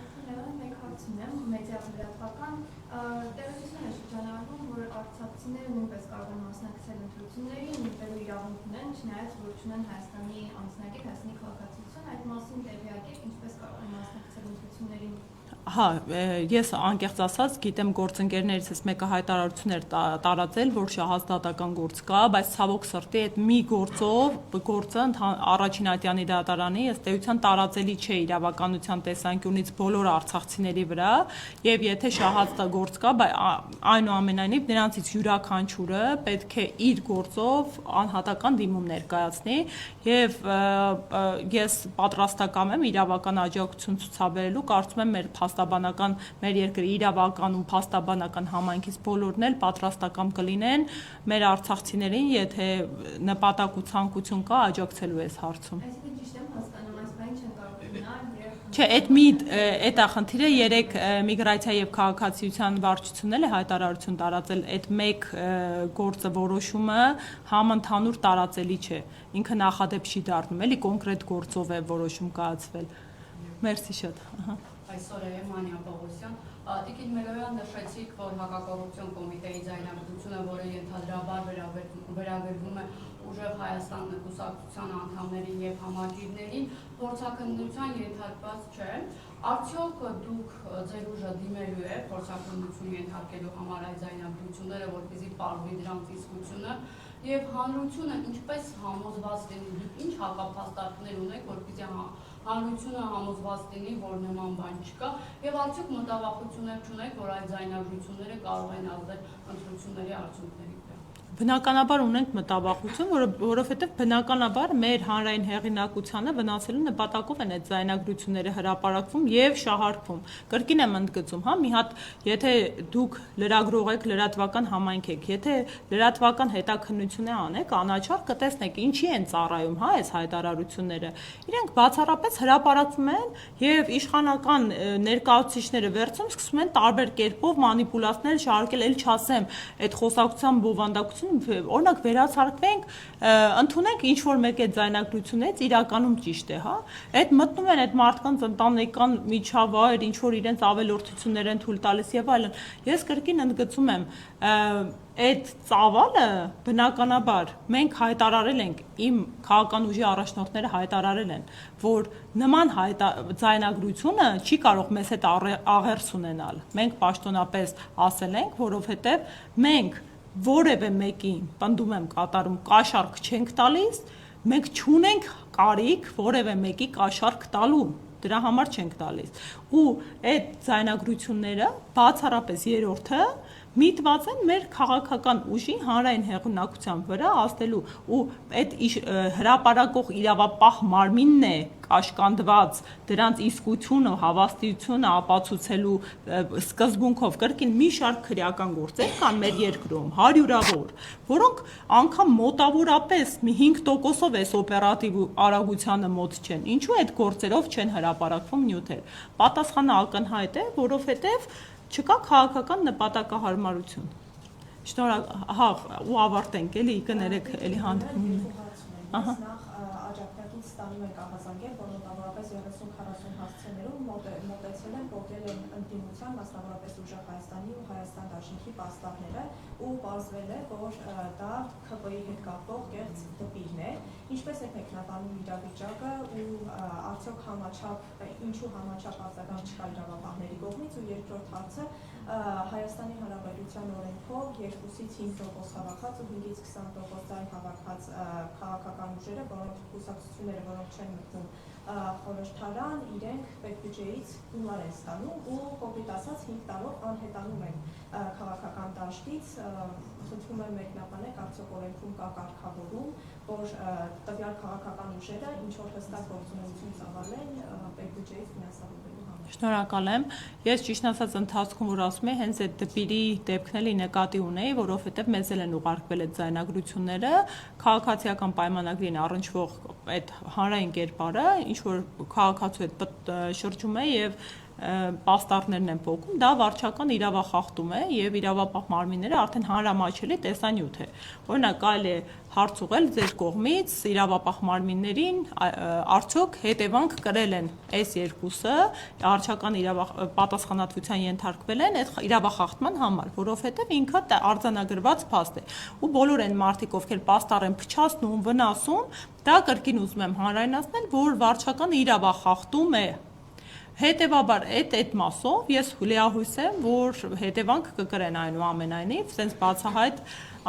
Մեկ հարց ունեմ, մեդիա-լրատվական տեղեկություն է շրջանառվում, որ արցախցիները նույնպես կարող են մասնակցել ընտրություններին, նույնպես իրավունք ունեն, չնայած որ չունեն Հայաստանի անձնակետ, Հայաստանի քաղաքացիություն, այդ մասին տեղյակ եք, ինչպես կարող են մասնակցել ընտրություններին։ Հա, ես անկեղծ ասած գիտեմ գործընկերներիցս մեկը հայտարարություն էր տարածել, որ շահած դատական գործ կա, բայց ցավոք սրտի այդ մի գործը առաջին ատյանի դատարանի ըստ էության տարածելի չէ իրավականության տեսանկյունից բոլոր արցախցիների վրա, եւ եթե շահած գործ կա, այնուամենայնիվ նրանցից յուրաքանչյուրը պետք է իր գործով անհատական դիմում ներկայացնի, եւ ես պատրաստակամ եմ իրավական աջակցություն ցուցաբերելու, կարծում եմ մեր երկրի իրավական ու փաստաբանական համայնքից բոլորն էլ պատրաստակամ կլինեն մեր արցախցիներին, եթե նպատակ ու ցանկություն կա աջակցելու այս հարցում։ Այսինքն ճիշտ եմ հասկանում, այս բանը չեն կարող գնալ։ Չէ, այդ խնդիրը երեք միգրացիա եւ քաղաքացիության վարչությունն էլ է հայտարարություն տարածել, այդ մեկ գործը որոշումը համընդհանուր տարածելի չէ։ Ինքը նախադեպ չի դառնում, էլի կոնկրետ գործով է որոշում կայացվել։ Մերսի շատ։ Այսօր է Մանիա Պողոսյան, Տիկին Մելոյան նշեցիք, որ հակակոռուպցիոն կոմիտեի ձայնագրությունը, որը ենթադրաբար վերագրվում է ուժեղ Հայաստան կուսակցության անդամներին եւ համակիրներին, փորձաքննության ենթարկված չէ։ Արդյոք դուք ձեր ուժը դիմելու է փորձաքննություն ենթարկելու համար այդ ձայնագրությունները, որպեսզի պարզվի դրանց իսկությունը, եւ հանրությունը ինչպես համոզված լինի, ինչ հակափաստարկներ ունեք, որպեսզի հանրությունը համոզված լինի, որ նման բան չկա, եւ արդյոք մտավախություններ չունեք, որ այդ ձայնագրությունները կարող են ազդել ընտրությունների արդյունքների վրա։ Բնականաբար ունենք մտավախություն, որովհետև բնականաբար մեր հանրային հեղինակությանը վնասելու նպատակով են այդ ձայնագրությունները հրապարակվում եւ շահարկվում։ Կրկին եմ ընդգծում, հա, մի հատ, եթե դուք լրագրող եք, լրատվական համայնք եք, եթե լրատվական հետաքննություն անեք, անաչառ կտեսնեք ինչի են ծառայում, հա, այս հայտարարությունները։ Իրենք բացառապես հրապարակվում են եւ իշխանական ներկայացուցիչները վերցում սկսում են տարբեր կերպով մանիպուլացնել, շահարկել, ել չասեմ, այդ խոսակցության բովանդակություն օրինակ վերացարկվենք, ընդունենք ինչ որ մեկ այդ ձայնագրությունից իրականում ճիշտ է, հա։ Այդ մտնում են այդ մարդկանց ընտանեկան միջավայր, ինչ որ իրենց ավելորդություններ են թույլ տալիս եւ այլն։ Ես կրկին ընդգծում եմ, այդ ծավալը բնականաբար մենք հայտարարել ենք, իմ քաղաքական ուժի առաջնորդները հայտարարել են, որ նման ձայնագրությունը չի կարող մեզ հետ աղերս ունենալ։ Մենք պաշտոնապես ասել ենք, որովհետեւ մենք որևէ մեկին, պնդում եմ կատարում, կաշառք չենք տալիս, մենք չունենք կարիք որևէ մեկի կաշառք տալու, դրա համար չենք տալիս։ Ու այդ ձայնագրությունները բացառապես երրորդը միտված են մեր քաղաքական ուժի հանրային հեղինակության վրա ազդելու ու այդ հրապարակող իրավապահ մարմինն է կաշկանդված դրանց իսկությունը, հավաստիությունը ապացուցելու սկզբունքով կրկին մի շարք քրեական գործեր կան մեր երկրում, հարյուրավոր, որոնք անգամ մոտավորապես մի 5%-ով էս օպերատիվ արագությանը մոտ չեն։ Ինչու այդ գործերով չեն հրապարակվում նյութեր։ Պատասխանը ակնհայտ է, որովհետև չկա քաղաքական նպատակահարմարություն։ Շնորհակալ, հա, ու ավարտենք, էլի կներեք, էլի հանդիպում։ Նախ աջակցակից ստանում եք ահազանգեր, որոնք մոտավորապես 30-40 հասցեներում մոտեցել են, փոխել են ընդդիմության, մասնավորապես Ուժեղ Հայաստանի ու Հայաստան Դաշնքի պաստառները ու պարզվել է, որ դա ՔՊ-ի հետ կապող կեղծ դպիրն է։ Ինչպես է մեկնաբանում իրավիճակը ու արդյոք ինչու համաչափ արձագանք չկա իրավապահների կողմից, ու երկրորդ հարցը Հայաստանի Հանրապետության օրենքով 2-ից 5% հավաքած ու 5-ից 20% ձայն հավաքած քաղաքական ուժերը, կուսակցությունները, որոնք չեն մտնում խորհրդարան, իրենք պետբյուջեից գումար են ստանում ու կոպիտ ասած 5 տարով անհետանում են քաղաքական դաշտից։ Խնդրում եմ մեկնաբանեք, արդյոք օրենքում կա կարգավորում, որ տվյալ քաղաքական ուժերը ինչ որ հստակ գործունեություն ծավալեն պետբյուջեից ֆինանսավորելու համար։ Շնորհակալ եմ։ Ես ճիշտ ասած ընթացքում որ ասում եմ, հենց այդ դպիրի դեպքն էլի նկատի ունեի, որովհետև մեզ էլ են ուղարկվել այդ ձայնագրությունները, քաղաքացիական պայմանագրին առնչվող այդ հանրային կերպարը, ինչ որ քաղաքացու հետ շրջում է եւ պաստառներն են փոխում, դա վարչական իրավախախտում է եւ իրավապահ մարմինները արդեն հանրամատչելի տեսանյութ է։ Օրինակ, կարելի է հարց ուղղել ձեր կողմից իրավապահ մարմիններին, արդյոք հետևանք կրել են այս երկուսը, վարչական պատասխանատվության ենթարկվել են այդ իրավախախտման համար, որովհետեւ ինքը արձանագրված փաստ է։ Ու բոլոր այն մարդիկ, ովքեր պաստառ են փչացնում, վնասում, դա կրկին ուզում եմ հանրայնացնել, որ վարչական իրավախախտում է։ Հետևաբար այդ մասով ես լիահույս եմ, որ հետևանք կկրեն այնուամենայնիվ, sense բացահայտ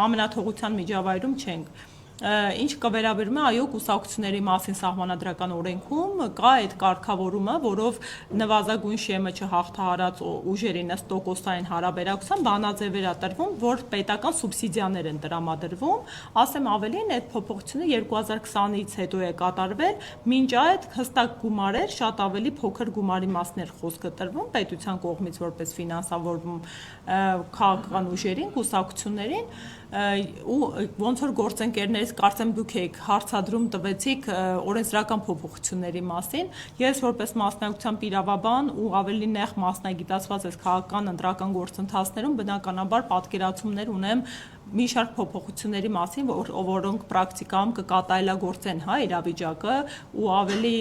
ամենաթողության միջավայրում չենք։ Ինչ կվերաբերում է այո կուսակցությունների մասին սահմանադրական օրենքում կա այդ կարգավորումը, որով նվազագույն շեմը չհաղթահարած ուժերին ըստ տոկոսային հարաբերակցության բանաձևեր է տրվում, որ պետական սուբսիդիաներ են տրամադրվում, ասեմ ավելին, այդ փոփոխությունը 2020-ից հետո է կատարվել, մինչ այդ հստակ գումարեր, շատ ավելի փոքր գումարի մասներ խոսքը տրվում պետության կողմից որպես ֆինանսավորում քաղաքական ուժերին, կուսակցություններին ու ոնց որ գործընկերներից կարծեմ դուք եք հարցադրում տվեցիք օրենսդրական փոփոխությունների մասին, ես որպես մասնագիտությամբ իրավաբան ու ավելի նեղ մասնագիտացված այս քաղաքական ընտրական գործընթացներում բնականաբար պատկերացումներ ունեմ մի շարք փոփոխությունների մասին, որոնք պրակտիկայում կկատարելագործեն իրավիճակը ու ավելի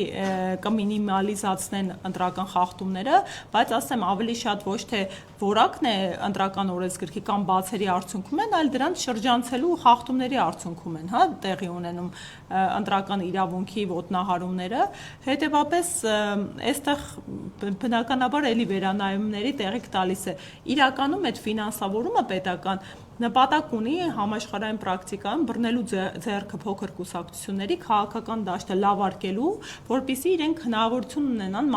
կմինիմալիզացնեն ընտրական խախտումները, բայց ասեմ ավելի շատ ոչ թե որակն է ընտրական օրենսգրքի կամ բացերի արդյունքում են, այլ դրանց շրջանցելու խախտումների արդյունքում են, տեղի ունենում ընտրական իրավունքի ոտնահարումները, հետևապես այստեղ բնականաբար էլի վերանայումների տեղիք տալիս է։ Իրականում այդ ֆինանսավորումը պետական նպատակ ունի համաշխարհային պրակտիկայում բռնելու ձեռքը փոքր կուսակցությունների քաղաքական դաշտը լավարկելու, որպեսզի իրենք հնարավորություն ունենան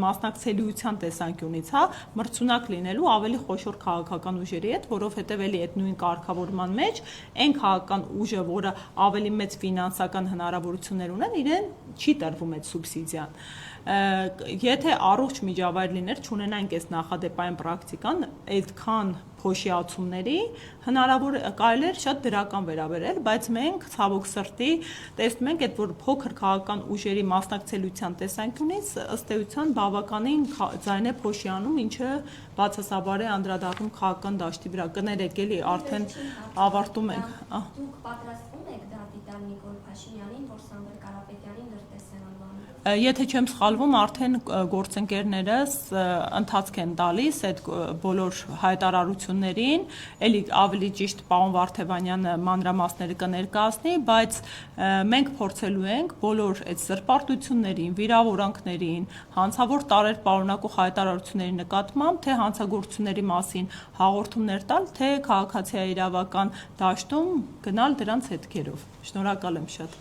մասնակցելիության տեսանկյունից, մրցունակ լինելու ավելի խոշոր քաղաքական ուժերի հետ, որովհետև էլի այդ նույն կարգավորման մեջ այն քաղաքական ուժը, որը ավելի մեծ ֆինանսական հնարավորություններ ունեն, իրեն չի տրվում այդ սուբսիդիան։ Եթե առողջ միջավայր լիներ, չունենանք այս նախադեպային պրակտիկան, այդքան փոշիացումների հնարավոր կարելի էր շատ դրական վերաբերել, բայց մենք ցավոք սրտի տեսնում ենք այդ որ փոքր քաղաքական ուժերի մասնակցելիության տեսանկյունից ըստ էության բավականին ձայն է փոշիանում, ինչը բացասաբար է անդրադառնում քաղաքական դաշտի վրա։ Կներեք էլի արդեն ավարտում ենք։ Դուք պատրաստվում եք դա դիտալ Նիկոլ Փաշինյանին, որ Սամվել Կարապետյանին լրտեսեն անվանում։ Եթե չեմ սխալվում, արդեն գործընկերներս ընթացք են տալիս այդ բոլոր հայտարարություններին, էլի ավելի ճիշտ պարոն Վարդևանյանը մանրամասները կներկայացնի, բայց մենք փորձելու ենք բոլոր այդ սրբարտություններին, վիրավորանքներին, հանցավոր տարեր պարունակող հայտարարությունների նկատմամբ, թե հանցագործությունների մասին հաղորդումներ տալ, թե քաղաքացիաիրավական դաշտում գնալ դրանց հետքերով։ Շնորհակալ եմ շատ։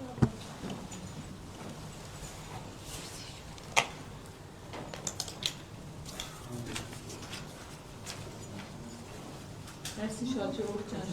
Merci շատ ժողովուրդ ջան,